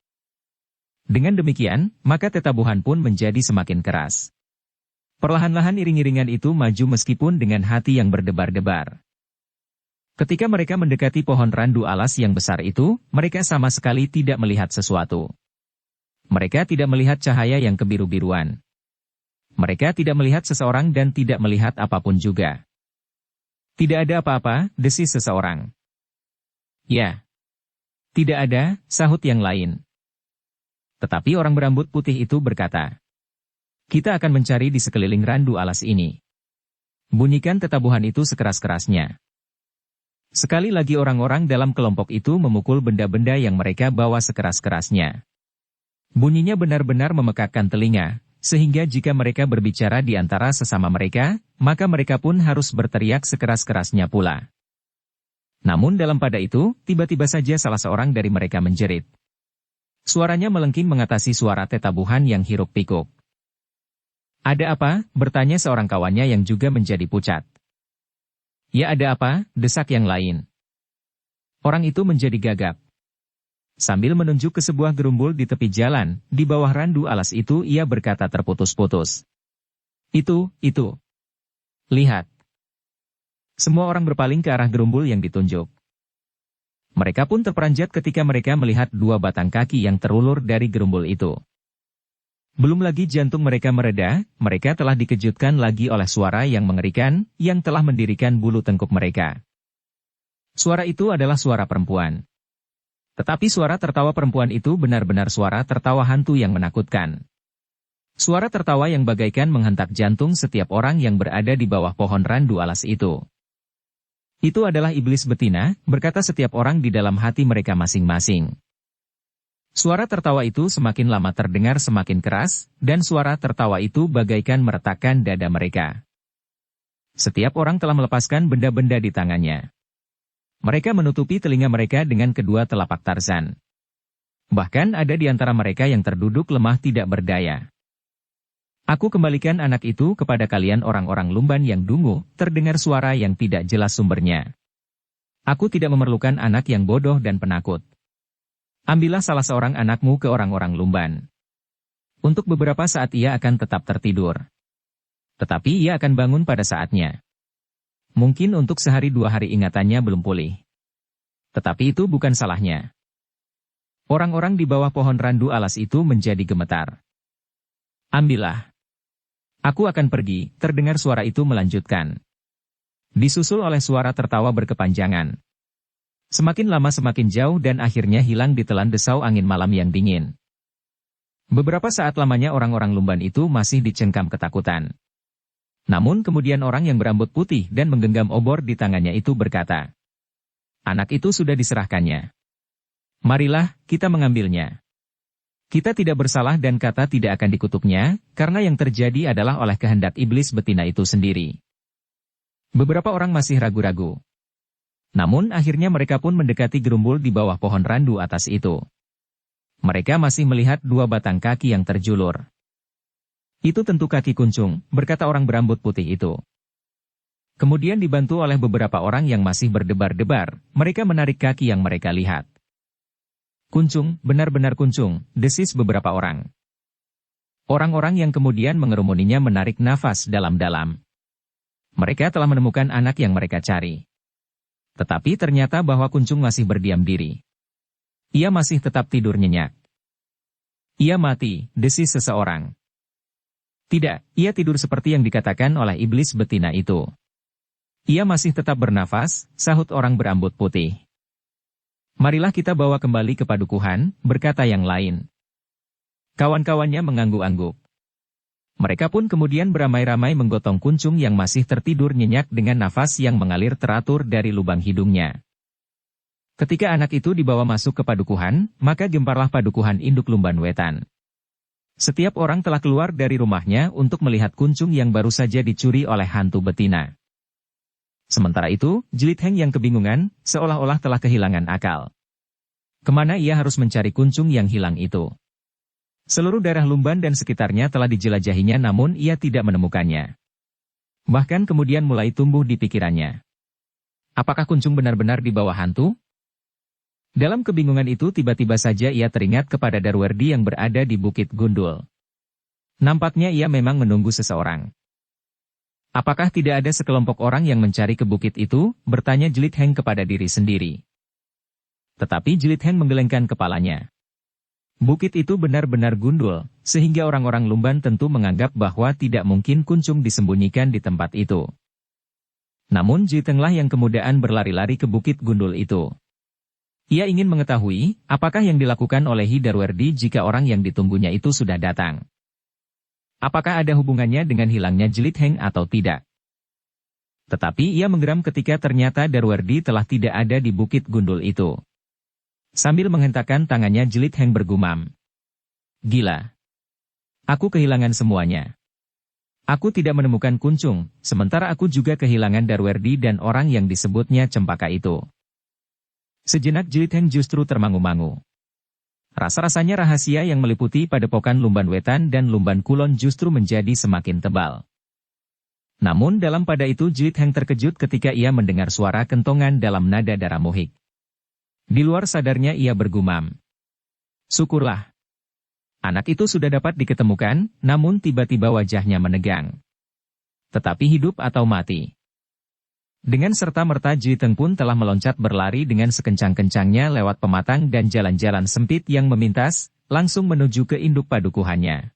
Dengan demikian, maka tetabuhan pun menjadi semakin keras. Perlahan-lahan iring-iringan itu maju meskipun dengan hati yang berdebar-debar. Ketika mereka mendekati pohon randu alas yang besar itu, mereka sama sekali tidak melihat sesuatu. Mereka tidak melihat cahaya yang kebiru-biruan. Mereka tidak melihat seseorang dan tidak melihat apapun juga. "Tidak ada apa-apa," desis seseorang. "Ya. Tidak ada," sahut yang lain. Tetapi orang berambut putih itu berkata, "Kita akan mencari di sekeliling randu alas ini. Bunyikan tetabuhan itu sekeras-kerasnya." Sekali lagi orang-orang dalam kelompok itu memukul benda-benda yang mereka bawa sekeras-kerasnya. Bunyinya benar-benar memekakkan telinga, sehingga jika mereka berbicara di antara sesama mereka, maka mereka pun harus berteriak sekeras-kerasnya pula. Namun dalam pada itu, tiba-tiba saja salah seorang dari mereka menjerit. Suaranya melengking mengatasi suara tetabuhan yang hiruk-pikuk. "Ada apa?" bertanya seorang kawannya yang juga menjadi pucat. "Ya ada apa?" desak yang lain. Orang itu menjadi gagap. Sambil menunjuk ke sebuah gerumbul di tepi jalan, di bawah randu alas itu ia berkata terputus-putus. Itu. Lihat." Semua orang berpaling ke arah gerumbul yang ditunjuk. Mereka pun terperanjat ketika mereka melihat dua batang kaki yang terulur dari gerumbul itu. Belum lagi jantung mereka mereda, mereka telah dikejutkan lagi oleh suara yang mengerikan, yang telah mendirikan bulu tengkuk mereka. Suara itu adalah suara perempuan. Tetapi suara tertawa perempuan itu benar-benar suara tertawa hantu yang menakutkan. Suara tertawa yang bagaikan menghentak jantung setiap orang yang berada di bawah pohon randu alas itu. Itu adalah iblis betina, berkata setiap orang di dalam hati mereka masing-masing. Suara tertawa itu semakin lama terdengar semakin keras, dan suara tertawa itu bagaikan meretakkan dada mereka. Setiap orang telah melepaskan benda-benda di tangannya. Mereka menutupi telinga mereka dengan kedua telapak Tarzan. Bahkan ada di antara mereka yang terduduk lemah tidak berdaya. "Aku kembalikan anak itu kepada kalian orang-orang lumban yang dungu," terdengar suara yang tidak jelas sumbernya. "Aku tidak memerlukan anak yang bodoh dan penakut. Ambillah salah seorang anakmu ke orang-orang lumban. Untuk beberapa saat ia akan tetap tertidur. Tetapi ia akan bangun pada saatnya. Mungkin untuk sehari dua hari ingatannya belum pulih. Tetapi itu bukan salahnya." Orang-orang di bawah pohon randu alas itu menjadi gemetar. "Ambillah. Aku akan pergi," terdengar suara itu melanjutkan. Disusul oleh suara tertawa berkepanjangan. Semakin lama semakin jauh dan akhirnya hilang ditelan desau angin malam yang dingin. Beberapa saat lamanya orang-orang lumban itu masih dicengkam ketakutan. Namun kemudian orang yang berambut putih dan menggenggam obor di tangannya itu berkata, "Anak itu sudah diserahkannya. Marilah, kita mengambilnya. Kita tidak bersalah dan kata tidak akan dikutuknya, karena yang terjadi adalah oleh kehendak iblis betina itu sendiri." Beberapa orang masih ragu-ragu. Namun akhirnya mereka pun mendekati gerumbul di bawah pohon randu atas itu. Mereka masih melihat dua batang kaki yang terjulur. "Itu tentu kaki kuncung," berkata orang berambut putih itu. Kemudian dibantu oleh beberapa orang yang masih berdebar-debar, mereka menarik kaki yang mereka lihat. "Kuncung, benar-benar kuncung," desis beberapa orang. Orang-orang yang kemudian mengerumuninya menarik nafas dalam-dalam. Mereka telah menemukan anak yang mereka cari. Tetapi ternyata bahwa kuncung masih berdiam diri. Ia masih tetap tidur nyenyak. Ia mati, desis seseorang. Tidak, ia tidur seperti yang dikatakan oleh iblis betina itu. Ia masih tetap bernafas, sahut orang berambut putih. Marilah kita bawa kembali ke padukuhan, berkata yang lain. Kawan-kawannya mengangguk-angguk. Mereka pun kemudian beramai-ramai menggotong kuncung yang masih tertidur nyenyak dengan nafas yang mengalir teratur dari lubang hidungnya. Ketika anak itu dibawa masuk ke padukuhan, maka gemparlah padukuhan induk Lumban Wetan. Setiap orang telah keluar dari rumahnya untuk melihat kuncung yang baru saja dicuri oleh hantu betina. Sementara itu, Jlit Heng yang kebingungan, seolah-olah telah kehilangan akal. Kemana ia harus mencari kuncung yang hilang itu? Seluruh daerah Lumban dan sekitarnya telah dijelajahinya namun ia tidak menemukannya. Bahkan kemudian mulai tumbuh di pikirannya. Apakah kuncung benar-benar di bawah hantu? Dalam kebingungan itu tiba-tiba saja ia teringat kepada Darwerdi yang berada di Bukit Gundul. Nampaknya ia memang menunggu seseorang. Apakah tidak ada sekelompok orang yang mencari ke bukit itu? Bertanya Jlit Heng kepada diri sendiri. Tetapi Jlit Heng menggelengkan kepalanya. Bukit itu benar-benar gundul, sehingga orang-orang Lumban tentu menganggap bahwa tidak mungkin kuncung disembunyikan di tempat itu. Namun Jlit Henglah yang kemudian berlari-lari ke Bukit Gundul itu. Ia ingin mengetahui, apakah yang dilakukan oleh Darwerdi jika orang yang ditunggunya itu sudah datang. Apakah ada hubungannya dengan hilangnya Jlit Heng atau tidak? Tetapi ia menggeram ketika ternyata Darwerdi telah tidak ada di Bukit Gundul itu. Sambil menghentakkan tangannya Jlit Heng bergumam. Gila. Aku kehilangan semuanya. Aku tidak menemukan kuncung, sementara aku juga kehilangan Darwerdi dan orang yang disebutnya Cempaka itu. Sejenak Jlit Heng justru termangu-mangu. Rasa-rasanya rahasia yang meliputi padepokan Lumban Wetan dan Lumban Kulon justru menjadi semakin tebal. Namun dalam pada itu Jlit Heng terkejut ketika ia mendengar suara kentongan dalam nada darah muhik. Di luar sadarnya ia bergumam. Syukurlah. Anak itu sudah dapat diketemukan, namun tiba-tiba wajahnya menegang. Tetapi hidup atau mati? Dengan serta-merta Jlit Heng pun telah meloncat berlari dengan sekencang-kencangnya lewat pematang dan jalan-jalan sempit yang memintas, langsung menuju ke induk padukuhannya.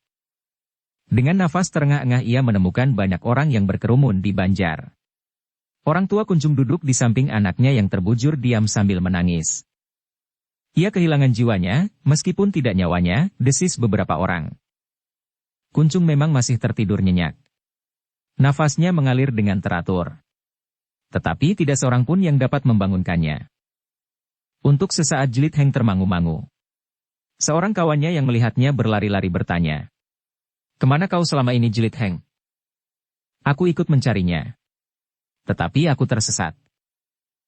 Dengan nafas terengah-engah ia menemukan banyak orang yang berkerumun di Banjar. Orang tua Kuncung duduk di samping anaknya yang terbujur diam sambil menangis. Ia kehilangan jiwanya, meskipun tidak nyawanya, desis beberapa orang. Kuncung memang masih tertidur nyenyak. Nafasnya mengalir dengan teratur. Tetapi tidak seorang pun yang dapat membangunkannya. Untuk sesaat Jlit Heng termangu-mangu. Seorang kawannya yang melihatnya berlari-lari bertanya. Kemana kau selama ini Jlit Heng? Aku ikut mencarinya. Tetapi aku tersesat.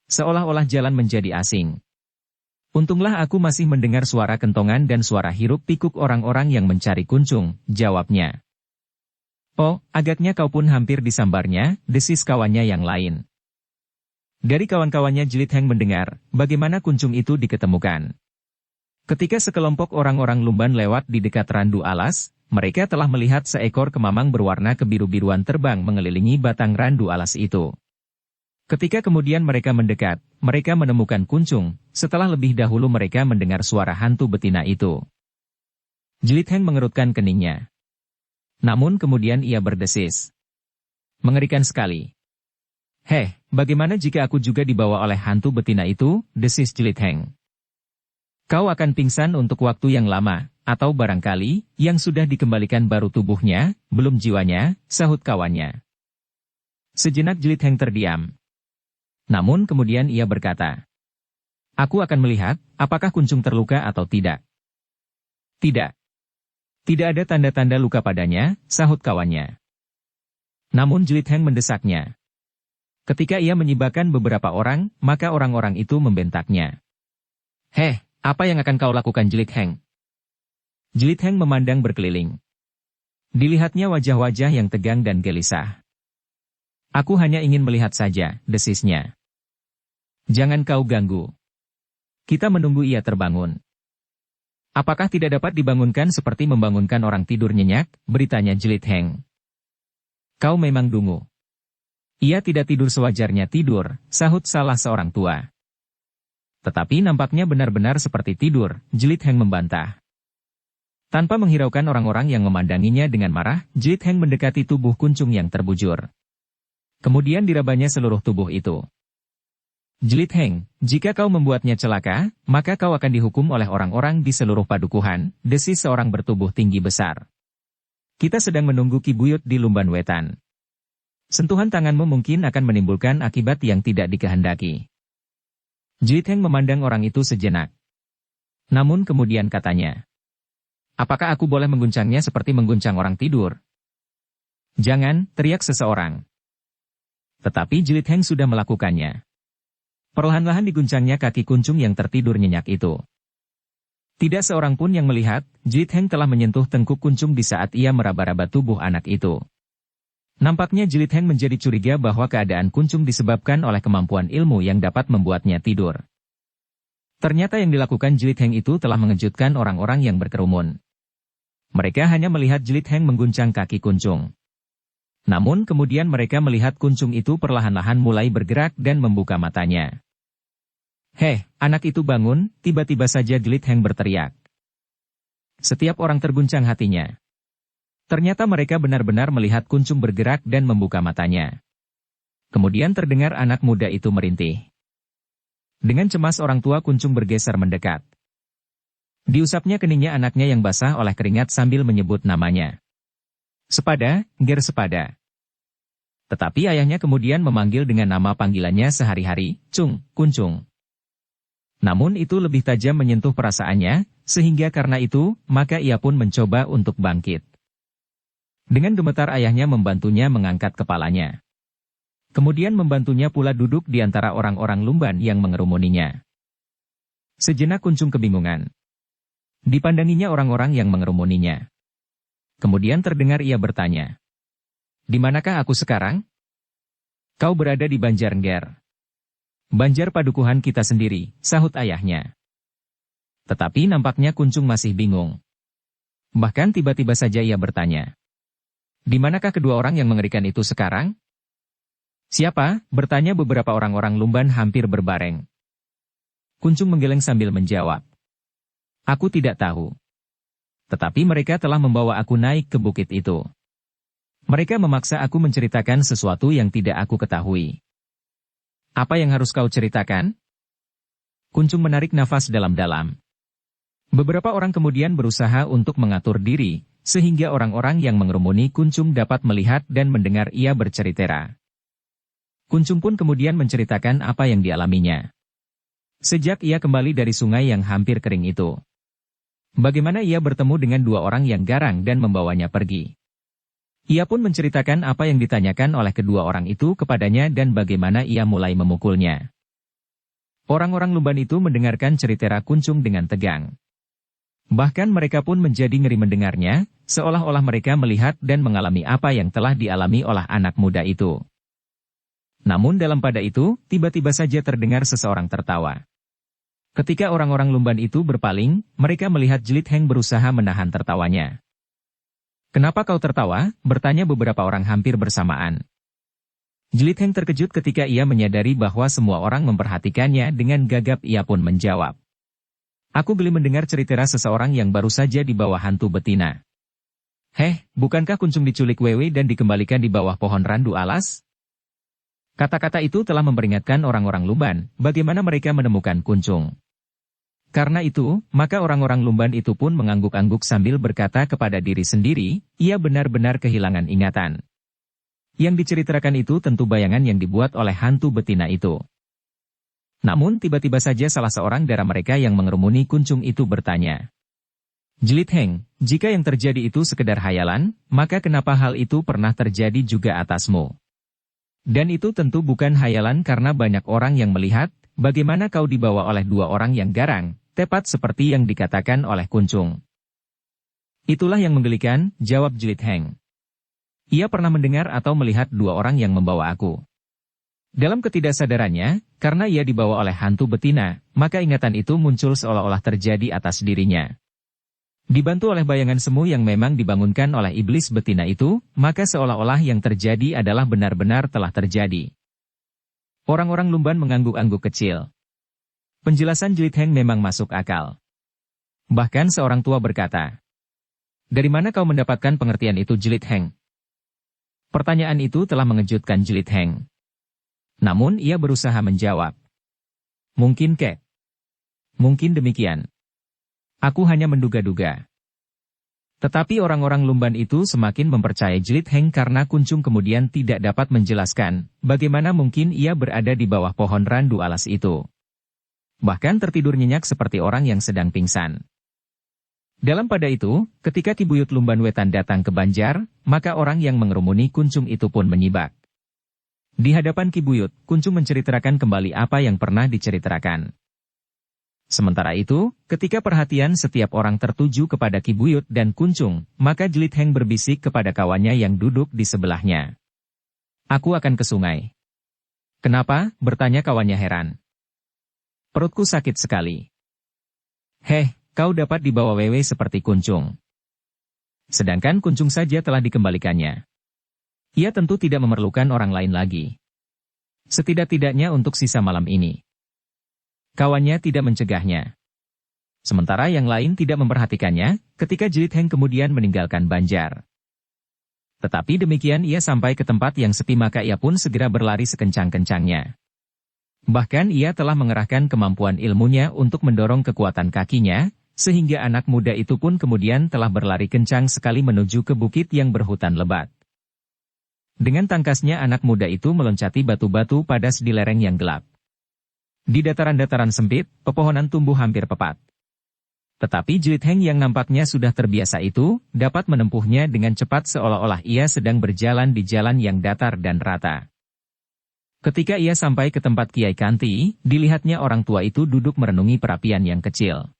Seolah-olah jalan menjadi asing. Untunglah aku masih mendengar suara kentongan dan suara hiruk-pikuk orang-orang yang mencari kuncung, jawabnya. Oh, agaknya kau pun hampir disambarnya, desis kawannya yang lain. Dari kawan-kawannya Jlit Heng mendengar, bagaimana kuncung itu diketemukan. Ketika sekelompok orang-orang Lumban lewat di dekat randu alas, mereka telah melihat seekor kemamang berwarna kebiru-biruan terbang mengelilingi batang randu alas itu. Ketika kemudian mereka mendekat, mereka menemukan kuncung, setelah lebih dahulu mereka mendengar suara hantu betina itu. Jlit Heng mengerutkan keningnya. Namun kemudian ia berdesis. Mengerikan sekali. Heh, bagaimana jika aku juga dibawa oleh hantu betina itu, desis Jlit Heng. Kau akan pingsan untuk waktu yang lama, atau barangkali, yang sudah dikembalikan baru tubuhnya, belum jiwanya, sahut kawannya. Sejenak Jlit Heng terdiam. Namun kemudian ia berkata. Aku akan melihat, apakah kuncung terluka atau tidak. Tidak. Tidak ada tanda-tanda luka padanya, sahut kawannya. Namun Jlit Heng mendesaknya. Ketika ia menyibakkan beberapa orang, maka orang-orang itu membentaknya. Heh, apa yang akan kau lakukan Jlit Heng? Jlit Heng memandang berkeliling. Dilihatnya wajah-wajah yang tegang dan gelisah. Aku hanya ingin melihat saja, desisnya. Jangan kau ganggu. Kita menunggu ia terbangun. Apakah tidak dapat dibangunkan seperti membangunkan orang tidur nyenyak, beritanya Jlit Heng. Kau memang dungu. Ia tidak tidur sewajarnya tidur, sahut salah seorang tua. Tetapi nampaknya benar-benar seperti tidur, Jelit Heng membantah. Tanpa menghiraukan orang-orang yang memandanginya dengan marah, Jelit Heng mendekati tubuh kuncung yang terbujur. Kemudian dirabanya seluruh tubuh itu. Jelit Heng, jika kau membuatnya celaka, maka kau akan dihukum oleh orang-orang di seluruh padukuhan, desis seorang bertubuh tinggi besar. Kita sedang menunggu Ki Buyut di Lumban Wetan. Sentuhan tanganmu mungkin akan menimbulkan akibat yang tidak dikehendaki. Jelit Heng memandang orang itu sejenak. Namun kemudian katanya, apakah aku boleh mengguncangnya seperti mengguncang orang tidur? Jangan, teriak seseorang. Tetapi Jelit Heng sudah melakukannya. Perlahan-lahan diguncangnya kaki kuncung yang tertidur nyenyak itu. Tidak seorang pun yang melihat, Jelit Heng telah menyentuh tengkuk kuncung di saat ia meraba-raba tubuh anak itu. Nampaknya Jelit Heng menjadi curiga bahwa keadaan kuncung disebabkan oleh kemampuan ilmu yang dapat membuatnya tidur. Ternyata yang dilakukan Jelit Heng itu telah mengejutkan orang-orang yang berkerumun. Mereka hanya melihat Jelit Heng mengguncang kaki kuncung. Namun kemudian mereka melihat kuncung itu perlahan-lahan mulai bergerak dan membuka matanya. Heh, anak itu bangun, tiba-tiba saja Jelit Heng berteriak. Setiap orang terguncang hatinya. Ternyata mereka benar-benar melihat kuncung bergerak dan membuka matanya. Kemudian terdengar anak muda itu merintih. Dengan cemas orang tua kuncung bergeser mendekat. Diusapnya keningnya anaknya yang basah oleh keringat sambil menyebut namanya. Sepada, Ger Sepada. Tetapi ayahnya kemudian memanggil dengan nama panggilannya sehari-hari, Cung, Kuncung. Namun itu lebih tajam menyentuh perasaannya, sehingga karena itu, maka ia pun mencoba untuk bangkit. Dengan gemetar ayahnya membantunya mengangkat kepalanya. Kemudian membantunya pula duduk di antara orang-orang lumban yang mengerumuninya. Sejenak kuncung kebingungan. Dipandanginya orang-orang yang mengerumuninya. Kemudian terdengar ia bertanya. Di manakah aku sekarang? Kau berada di Banjarengger. Banjar padukuhan kita sendiri, sahut ayahnya. Tetapi nampaknya kuncung masih bingung. Bahkan tiba-tiba saja ia bertanya. Di manakah kedua orang yang mengerikan itu sekarang? Siapa? Bertanya beberapa orang-orang lumban hampir berbareng. Kuncung menggeleng sambil menjawab. Aku tidak tahu. Tetapi mereka telah membawa aku naik ke bukit itu. Mereka memaksa aku menceritakan sesuatu yang tidak aku ketahui. Apa yang harus kau ceritakan? Kuncung menarik nafas dalam-dalam. Beberapa orang kemudian berusaha untuk mengatur diri, sehingga orang-orang yang mengerumuni Kuncung dapat melihat dan mendengar ia bercerita. Kuncung pun kemudian menceritakan apa yang dialaminya. Sejak ia kembali dari sungai yang hampir kering itu. Bagaimana ia bertemu dengan dua orang yang garang dan membawanya pergi. Ia pun menceritakan apa yang ditanyakan oleh kedua orang itu kepadanya dan bagaimana ia mulai memukulnya. Orang-orang lumban itu mendengarkan cerita Kuncung dengan tegang. Bahkan mereka pun menjadi ngeri mendengarnya, seolah-olah mereka melihat dan mengalami apa yang telah dialami oleh anak muda itu. Namun dalam pada itu, tiba-tiba saja terdengar seseorang tertawa. Ketika orang-orang lumban itu berpaling, mereka melihat Jelit Heng berusaha menahan tertawanya. Kenapa kau tertawa? Bertanya beberapa orang hampir bersamaan. Jelit Heng terkejut ketika ia menyadari bahwa semua orang memperhatikannya dengan gagap ia pun menjawab. Aku geli mendengar cerita seseorang yang baru saja di bawah hantu betina. Heh, bukankah Kuncung diculik Wewe dan dikembalikan di bawah pohon randu alas? Kata-kata itu telah memperingatkan orang-orang lumban, bagaimana mereka menemukan Kuncung. Karena itu, maka orang-orang lumban itu pun mengangguk-angguk sambil berkata kepada diri sendiri, ia benar-benar kehilangan ingatan. Yang diceritakan itu tentu bayangan yang dibuat oleh hantu betina itu. Namun tiba-tiba saja salah seorang dari mereka yang mengerumuni Kuncung itu bertanya. Jelit Heng, jika yang terjadi itu sekedar hayalan, maka kenapa hal itu pernah terjadi juga atasmu? Dan itu tentu bukan hayalan karena banyak orang yang melihat, bagaimana kau dibawa oleh dua orang yang garang, tepat seperti yang dikatakan oleh Kuncung. Itulah yang menggelikan, jawab Jelit Heng. Ia pernah mendengar atau melihat dua orang yang membawa aku. Dalam ketidaksadarannya, karena ia dibawa oleh hantu betina, maka ingatan itu muncul seolah-olah terjadi atas dirinya. Dibantu oleh bayangan semu yang memang dibangunkan oleh iblis betina itu, maka seolah-olah yang terjadi adalah benar-benar telah terjadi. Orang-orang lumban mengangguk-angguk kecil. Penjelasan Jlit Heng memang masuk akal. Bahkan seorang tua berkata, "Dari mana kau mendapatkan pengertian itu, Jlit Heng?" Pertanyaan itu telah mengejutkan Jlit Heng. Namun ia berusaha menjawab. "Mungkin kek. Mungkin demikian. Aku hanya menduga-duga." Tetapi orang-orang Lumban itu semakin mempercayai Jlit Heng karena Kuncung kemudian tidak dapat menjelaskan bagaimana mungkin ia berada di bawah pohon randu alas itu. Bahkan tertidur nyenyak seperti orang yang sedang pingsan. Dalam pada itu, ketika Ki Buyut Lumban Wetan datang ke Banjar, maka orang yang mengerumuni Kuncung itu pun menyibak. Di hadapan Ki Buyut, Kuncung menceritakan kembali apa yang pernah diceritakan. Sementara itu, ketika perhatian setiap orang tertuju kepada Ki Buyut dan Kuncung, maka Jlit Heng berbisik kepada kawannya yang duduk di sebelahnya. "Aku akan ke sungai." "Kenapa?" bertanya kawannya heran. "Perutku sakit sekali." "Heh, kau dapat dibawa wewe seperti Kuncung." Sedangkan Kuncung saja telah dikembalikannya. Ia tentu tidak memerlukan orang lain lagi. Setidak-tidaknya untuk sisa malam ini. Kawannya tidak mencegahnya. Sementara yang lain tidak memperhatikannya, ketika Jlit Heng kemudian meninggalkan Banjar. Tetapi demikian ia sampai ke tempat yang sepi maka ia pun segera berlari sekencang-kencangnya. Bahkan ia telah mengerahkan kemampuan ilmunya untuk mendorong kekuatan kakinya, sehingga anak muda itu pun kemudian telah berlari kencang sekali menuju ke bukit yang berhutan lebat. Dengan tangkasnya anak muda itu meloncati batu-batu padas di lereng yang gelap. Di dataran-dataran sempit, pepohonan tumbuh hampir pepat. Tetapi Jlit Heng yang nampaknya sudah terbiasa itu, dapat menempuhnya dengan cepat seolah-olah ia sedang berjalan di jalan yang datar dan rata. Ketika ia sampai ke tempat Kiai Kanti, dilihatnya orang tua itu duduk merenungi perapian yang kecil.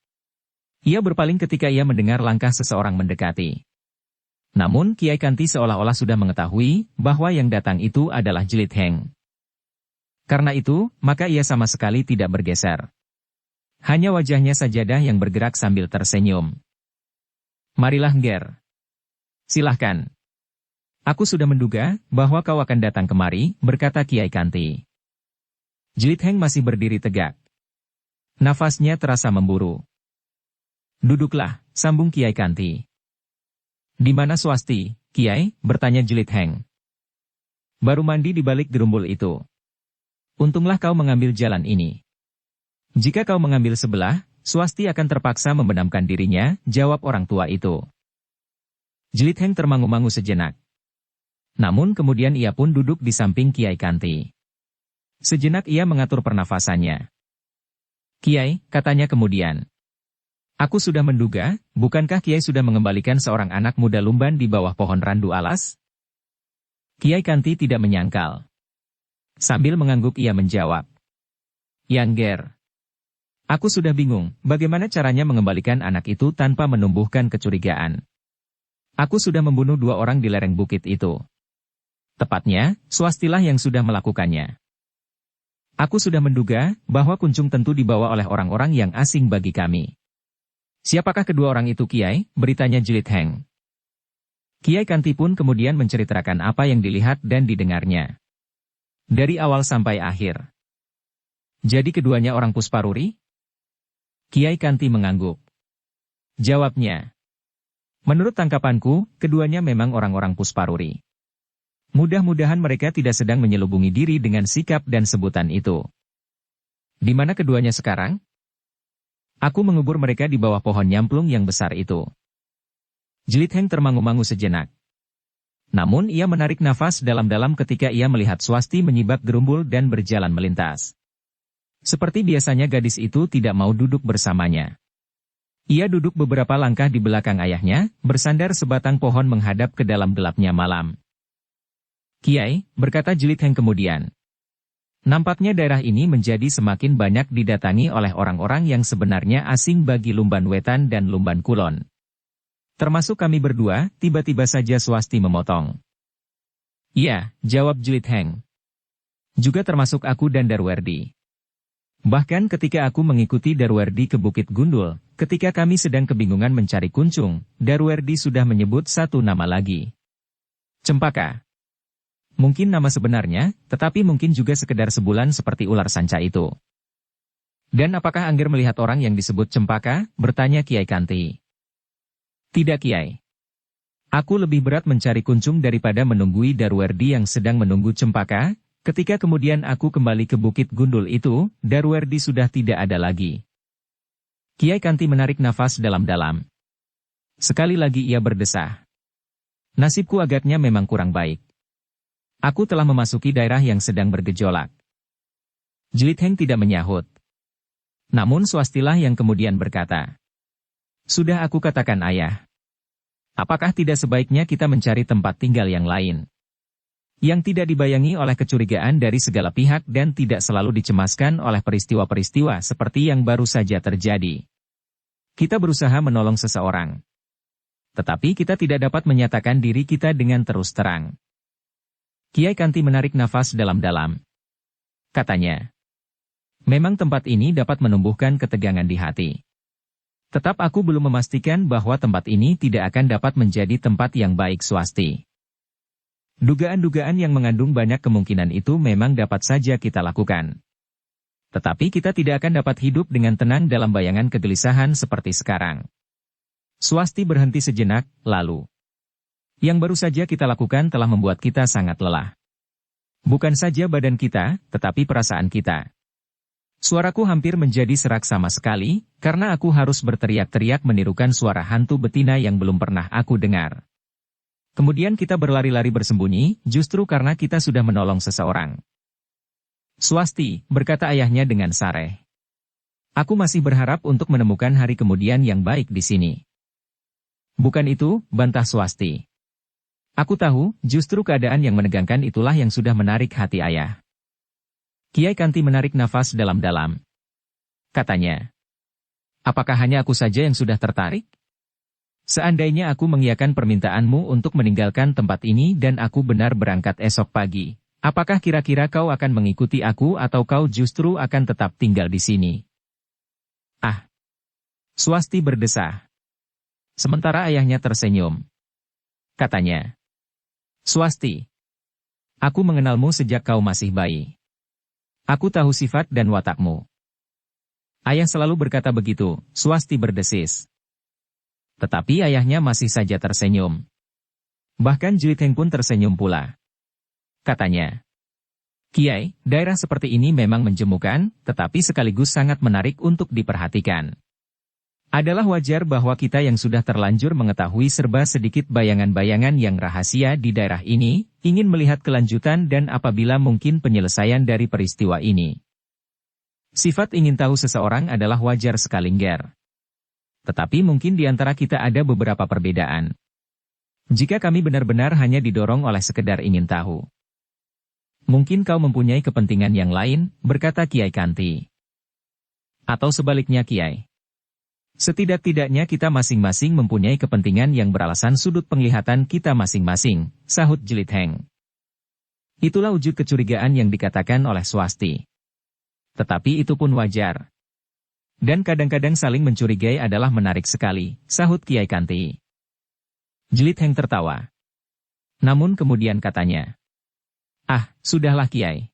Ia berpaling ketika ia mendengar langkah seseorang mendekati. Namun Kiai Kanti seolah-olah sudah mengetahui bahwa yang datang itu adalah Jlit Heng. Karena itu, maka ia sama sekali tidak bergeser. Hanya wajahnya sajadah yang bergerak sambil tersenyum. "Marilah Ngger. Silahkan. Aku sudah menduga bahwa kau akan datang kemari," berkata Kiai Kanti. Jlit Heng masih berdiri tegak. Nafasnya terasa memburu. "Duduklah," sambung Kiai Kanti. "Di mana Swasti, Kiai?" bertanya Jlit Heng. "Baru mandi di balik gerumbul itu. Untunglah kau mengambil jalan ini. Jika kau mengambil sebelah, Swasti akan terpaksa membenamkan dirinya," jawab orang tua itu. Jlit Heng termangu-mangu sejenak. Namun kemudian ia pun duduk di samping Kiai Kanti. Sejenak ia mengatur pernafasannya. "Kiai," katanya kemudian. "Aku sudah menduga, bukankah Kiai sudah mengembalikan seorang anak muda Lumban di bawah pohon randu alas?" Kiai Kanti tidak menyangkal. Sambil mengangguk ia menjawab. "Ya Ngger. Aku sudah bingung, bagaimana caranya mengembalikan anak itu tanpa menumbuhkan kecurigaan. Aku sudah membunuh 2 orang di lereng bukit itu. Tepatnya, Swastilah yang sudah melakukannya. Aku sudah menduga bahwa Kuncung tentu dibawa oleh orang-orang yang asing bagi kami." "Siapakah kedua orang itu, Kiai?" beritanya Jlit Heng. Kiai Kanti pun kemudian menceritakan apa yang dilihat dan didengarnya. Dari awal sampai akhir. "Jadi keduanya orang Pusparuri?" Kiai Kanti mengangguk. Jawabnya, "Menurut tangkapanku, keduanya memang orang-orang Pusparuri. Mudah-mudahan mereka tidak sedang menyelubungi diri dengan sikap dan sebutan itu." "Di mana keduanya sekarang?" "Aku mengubur mereka di bawah pohon nyamplung yang besar itu." Jlit Heng termangu-mangu sejenak. Namun ia menarik nafas dalam-dalam ketika ia melihat Swasti menyibak gerumbul dan berjalan melintas. Seperti biasanya gadis itu tidak mau duduk bersamanya. Ia duduk beberapa langkah di belakang ayahnya, bersandar sebatang pohon menghadap ke dalam gelapnya malam. "Kiai," berkata Jlit Heng kemudian. "Nampaknya daerah ini menjadi semakin banyak didatangi oleh orang-orang yang sebenarnya asing bagi Lumban Wetan dan Lumban Kulon. Termasuk kami berdua." Tiba-tiba saja Swasti memotong. "Iya," jawab Jlit Heng. "Juga termasuk aku dan Darwerdi. Bahkan ketika aku mengikuti Darwerdi ke Bukit Gundul, ketika kami sedang kebingungan mencari Kuncung, Darwerdi sudah menyebut satu nama lagi. Cempaka. Mungkin nama sebenarnya, tetapi mungkin juga sekedar sebulan seperti ular sanca itu." Dan apakah Angger melihat orang yang disebut Cempaka? Bertanya Kiai Kanti. Tidak Kiai. Aku lebih berat mencari Kuncung daripada menunggui Darwerdi yang sedang menunggu Cempaka. Ketika kemudian aku kembali ke Bukit Gundul itu, Darwerdi sudah tidak ada lagi. Kiai Kanti menarik nafas dalam-dalam. Sekali lagi ia berdesah. Nasibku agaknya memang kurang baik. Aku telah memasuki daerah yang sedang bergejolak. Jelit Heng tidak menyahut. Namun Swastilah yang kemudian berkata. Sudah aku katakan ayah. Apakah tidak sebaiknya kita mencari tempat tinggal yang lain? Yang tidak dibayangi oleh kecurigaan dari segala pihak dan tidak selalu dicemaskan oleh peristiwa-peristiwa seperti yang baru saja terjadi. Kita berusaha menolong seseorang. Tetapi kita tidak dapat menyatakan diri kita dengan terus terang. Kiai Kanti menarik nafas dalam-dalam. Katanya, memang tempat ini dapat menumbuhkan ketegangan di hati. Tetap aku belum memastikan bahwa tempat ini tidak akan dapat menjadi tempat yang baik Swasti. Dugaan-dugaan yang mengandung banyak kemungkinan itu memang dapat saja kita lakukan. Tetapi kita tidak akan dapat hidup dengan tenang dalam bayangan kegelisahan seperti sekarang. Swasti berhenti sejenak, lalu. Yang baru saja kita lakukan telah membuat kita sangat lelah. Bukan saja badan kita, tetapi perasaan kita. Suaraku hampir menjadi serak sama sekali, karena aku harus berteriak-teriak menirukan suara hantu betina yang belum pernah aku dengar. Kemudian kita berlari-lari bersembunyi, justru karena kita sudah menolong seseorang. Swasti, berkata ayahnya dengan sareh. Aku masih berharap untuk menemukan hari kemudian yang baik di sini. Bukan itu, bantah Swasti. Aku tahu, justru keadaan yang menegangkan itulah yang sudah menarik hati ayah. Kiai Kanti menarik nafas dalam-dalam. Katanya, apakah hanya aku saja yang sudah tertarik? Seandainya aku mengiyakan permintaanmu untuk meninggalkan tempat ini dan aku benar berangkat esok pagi, apakah kira-kira kau akan mengikuti aku atau kau justru akan tetap tinggal di sini? Ah! Swasti berdesah. Sementara ayahnya tersenyum. Katanya, Swasti, aku mengenalmu sejak kau masih bayi. Aku tahu sifat dan watakmu. Ayah selalu berkata begitu, Swasti berdesis. Tetapi ayahnya masih saja tersenyum. Bahkan Jelit Heng pun tersenyum pula. Katanya, Kiai, daerah seperti ini memang menjemukan, tetapi sekaligus sangat menarik untuk diperhatikan. Adalah wajar bahwa kita yang sudah terlanjur mengetahui serba sedikit bayangan-bayangan yang rahasia di daerah ini, ingin melihat kelanjutan dan apabila mungkin penyelesaian dari peristiwa ini. Sifat ingin tahu seseorang adalah wajar sekali Nger. Tetapi mungkin di antara kita ada beberapa perbedaan. Jika kami benar-benar hanya didorong oleh sekedar ingin tahu. Mungkin kau mempunyai kepentingan yang lain, berkata Kiai Kanti. Atau sebaliknya Kiai. Setidak-tidaknya kita masing-masing mempunyai kepentingan yang beralasan sudut penglihatan kita masing-masing, sahut Jelit Heng. Itulah wujud kecurigaan yang dikatakan oleh Swasti. Tetapi itu pun wajar. Dan kadang-kadang saling mencurigai adalah menarik sekali, sahut Kiai Kanti. Jelit Heng tertawa. Namun kemudian katanya, ah, sudahlah Kiai.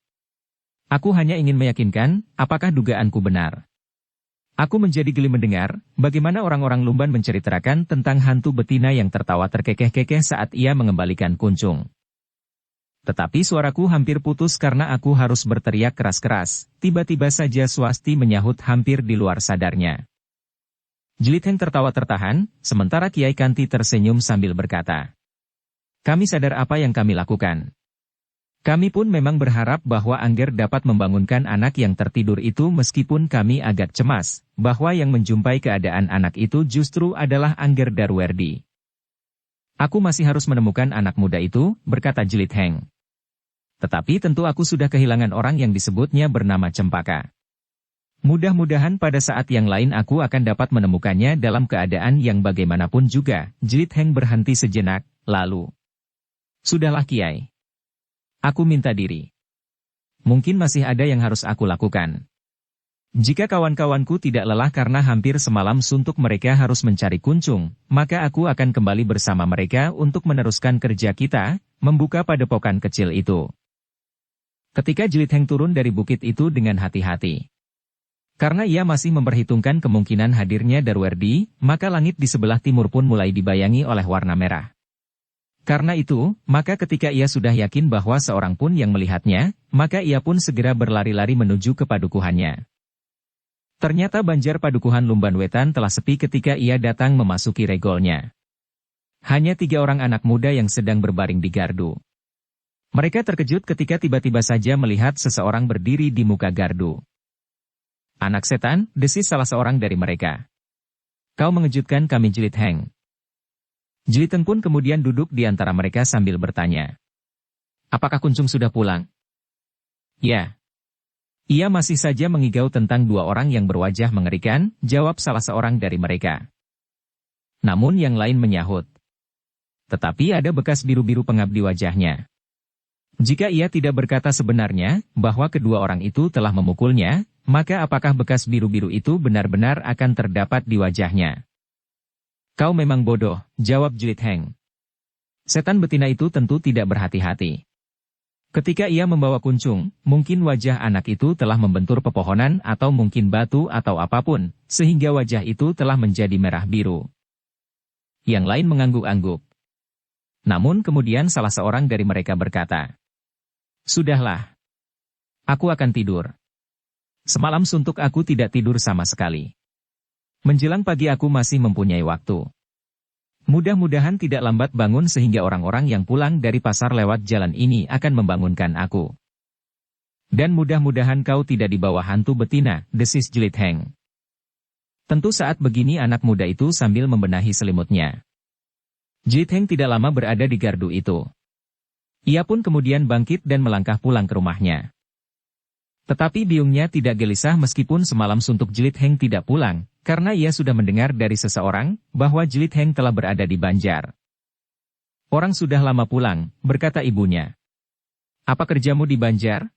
Aku hanya ingin meyakinkan, apakah dugaanku benar. Aku menjadi geli mendengar, bagaimana orang-orang Lumban menceritakan tentang hantu betina yang tertawa terkekeh-kekeh saat ia mengembalikan Kuncung. Tetapi suaraku hampir putus karena aku harus berteriak keras-keras, tiba-tiba saja Swasti menyahut hampir di luar sadarnya. Jelit Heng tertawa tertahan, sementara Kiai Kanti tersenyum sambil berkata, kami sadar apa yang kami lakukan. Kami pun memang berharap bahwa Angger dapat membangunkan anak yang tertidur itu meskipun kami agak cemas, bahwa yang menjumpai keadaan anak itu justru adalah Angger Darwerdi. Aku masih harus menemukan anak muda itu, berkata Jelit Heng. Tetapi tentu aku sudah kehilangan orang yang disebutnya bernama Cempaka. Mudah-mudahan pada saat yang lain aku akan dapat menemukannya dalam keadaan yang bagaimanapun juga. Jelit Heng berhenti sejenak, lalu. Sudahlah Kiai. Aku minta diri. Mungkin masih ada yang harus aku lakukan. Jika kawan-kawanku tidak lelah karena hampir semalam suntuk mereka harus mencari Kuncung, maka aku akan kembali bersama mereka untuk meneruskan kerja kita, membuka padepokan kecil itu. Ketika Jelit Heng turun dari bukit itu dengan hati-hati. Karena ia masih memperhitungkan kemungkinan hadirnya Darwerdi, maka langit di sebelah timur pun mulai dibayangi oleh warna merah. Karena itu, maka ketika ia sudah yakin bahwa seorang pun yang melihatnya, maka ia pun segera berlari-lari menuju ke padukuhannya. Ternyata banjar padukuhan Lumban Wetan telah sepi ketika ia datang memasuki regolnya. Hanya 3 orang anak muda yang sedang berbaring di gardu. Mereka terkejut ketika tiba-tiba saja melihat seseorang berdiri di muka gardu. "Anak setan," desis salah seorang dari mereka. "Kau mengejutkan kami, Jelit Heng." Jeliteng pun kemudian duduk di antara mereka sambil bertanya. "Apakah Kuncung sudah pulang?" "Ya." "Ia masih saja mengigau tentang 2 orang yang berwajah mengerikan," jawab salah seorang dari mereka. Namun yang lain menyahut. "Tetapi ada bekas biru-biru pengap di wajahnya. Jika ia tidak berkata sebenarnya, bahwa kedua orang itu telah memukulnya, maka apakah bekas biru-biru itu benar-benar akan terdapat di wajahnya?" "Kau memang bodoh," jawab Jelit Heng. Setan betina itu tentu tidak berhati-hati. Ketika ia membawa Kuncung, mungkin wajah anak itu telah membentur pepohonan atau mungkin batu atau apapun, sehingga wajah itu telah menjadi merah biru. Yang lain mengangguk-angguk. Namun kemudian salah seorang dari mereka berkata, "Sudahlah. Aku akan tidur. Semalam suntuk aku tidak tidur sama sekali. Menjelang pagi aku masih mempunyai waktu. Mudah-mudahan tidak lambat bangun sehingga orang-orang yang pulang dari pasar lewat jalan ini akan membangunkan aku. Dan mudah-mudahan kau tidak dibawa hantu betina," desis Jelit Heng. Tentu saat begini anak muda itu sambil membenahi selimutnya. Jelit Heng tidak lama berada di gardu itu. Ia pun kemudian bangkit dan melangkah pulang ke rumahnya. Tetapi biungnya tidak gelisah meskipun semalam suntuk Jelit Heng tidak pulang, karena ia sudah mendengar dari seseorang bahwa Jelit Heng telah berada di Banjar. "Orang sudah lama pulang," berkata ibunya. "Apa kerjamu di Banjar?"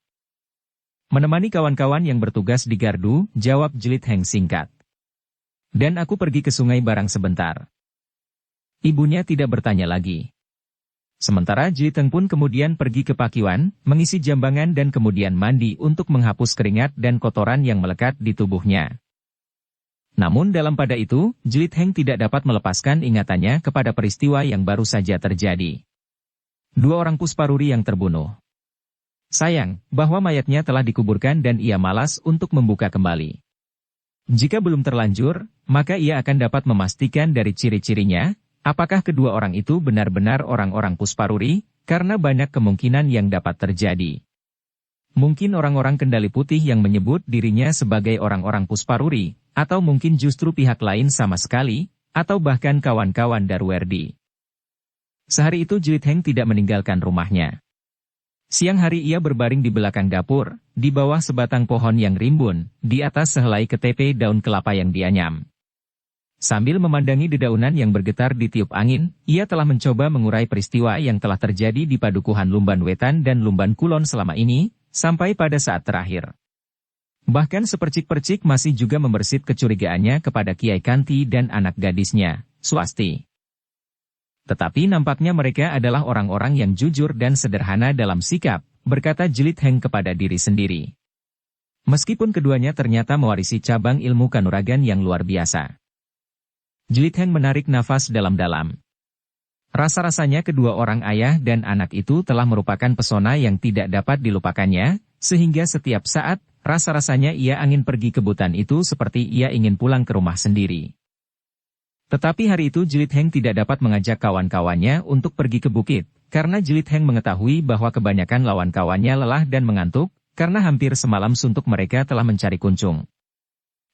"Menemani kawan-kawan yang bertugas di gardu," jawab Jelit Heng singkat. "Dan aku pergi ke sungai barang sebentar." Ibunya tidak bertanya lagi. Sementara Jiteng pun kemudian pergi ke Pakiwan, mengisi jambangan dan kemudian mandi untuk menghapus keringat dan kotoran yang melekat di tubuhnya. Namun dalam pada itu, Jelit Heng tidak dapat melepaskan ingatannya kepada peristiwa yang baru saja terjadi. 2 orang Pusparuri yang terbunuh. Sayang, bahwa mayatnya telah dikuburkan dan ia malas untuk membuka kembali. Jika belum terlanjur, maka ia akan dapat memastikan dari ciri-cirinya, apakah kedua orang itu benar-benar orang-orang Pusparuri, karena banyak kemungkinan yang dapat terjadi. Mungkin orang-orang Kendali Putih yang menyebut dirinya sebagai orang-orang Pusparuri, atau mungkin justru pihak lain sama sekali, atau bahkan kawan-kawan Darwerdi. Sehari itu Jelit Heng tidak meninggalkan rumahnya. Siang hari ia berbaring di belakang dapur, di bawah sebatang pohon yang rimbun, di atas sehelai ketepe daun kelapa yang dianyam. Sambil memandangi dedaunan yang bergetar di tiup angin, ia telah mencoba mengurai peristiwa yang telah terjadi di padukuhan Lumban Wetan dan Lumban Kulon selama ini, sampai pada saat terakhir. Bahkan sepercik-percik masih juga membersit kecurigaannya kepada Kiai Kanti dan anak gadisnya, Swasti. Tetapi nampaknya mereka adalah orang-orang yang jujur dan sederhana dalam sikap, berkata Jelit Heng kepada diri sendiri. Meskipun keduanya ternyata mewarisi cabang ilmu kanuragan yang luar biasa. Jelit Heng menarik nafas dalam-dalam. Rasa-rasanya kedua orang ayah dan anak itu telah merupakan pesona yang tidak dapat dilupakannya, sehingga setiap saat, rasa-rasanya ia ingin pergi ke hutan itu seperti ia ingin pulang ke rumah sendiri. Tetapi hari itu Jelit Heng tidak dapat mengajak kawan-kawannya untuk pergi ke bukit, karena Jelit Heng mengetahui bahwa kebanyakan lawan kawannya lelah dan mengantuk, karena hampir semalam suntuk mereka telah mencari Kuncung.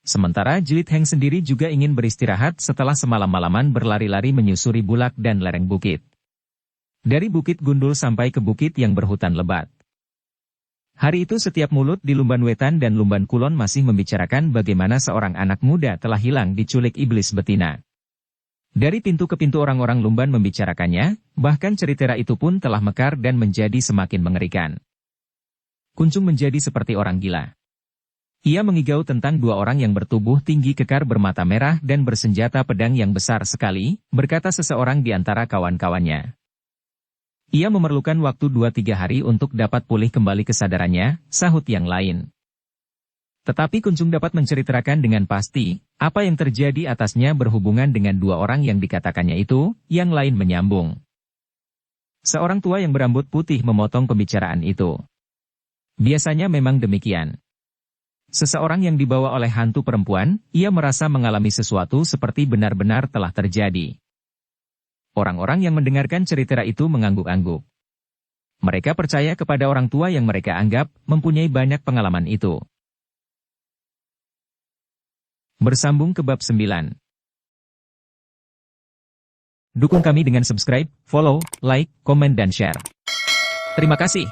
Sementara Jelit Heng sendiri juga ingin beristirahat setelah semalam-malaman berlari-lari menyusuri bulak dan lereng bukit. Dari Bukit Gundul sampai ke bukit yang berhutan lebat. Hari itu setiap mulut di Lumban Wetan dan Lumban Kulon masih membicarakan bagaimana seorang anak muda telah hilang diculik iblis betina. Dari pintu ke pintu orang-orang Lumban membicarakannya, bahkan cerita itu pun telah mekar dan menjadi semakin mengerikan. Kuncung menjadi seperti orang gila. Ia mengigau tentang 2 orang yang bertubuh tinggi kekar bermata merah dan bersenjata pedang yang besar sekali, berkata seseorang di antara kawan-kawannya. Ia memerlukan waktu 2-3 hari untuk dapat pulih kembali kesadarannya, sahut yang lain. Tetapi Kunjung dapat menceritakan dengan pasti, apa yang terjadi atasnya berhubungan dengan dua orang yang dikatakannya itu, yang lain menyambung. Seorang tua yang berambut putih memotong pembicaraan itu. Biasanya memang demikian. Seseorang yang dibawa oleh hantu perempuan, ia merasa mengalami sesuatu seperti benar-benar telah terjadi. Orang-orang yang mendengarkan cerita itu mengangguk-angguk. Mereka percaya kepada orang tua yang mereka anggap mempunyai banyak pengalaman itu. Bersambung ke bab 9. Dukung kami dengan subscribe, follow, like, komen dan share. Terima kasih.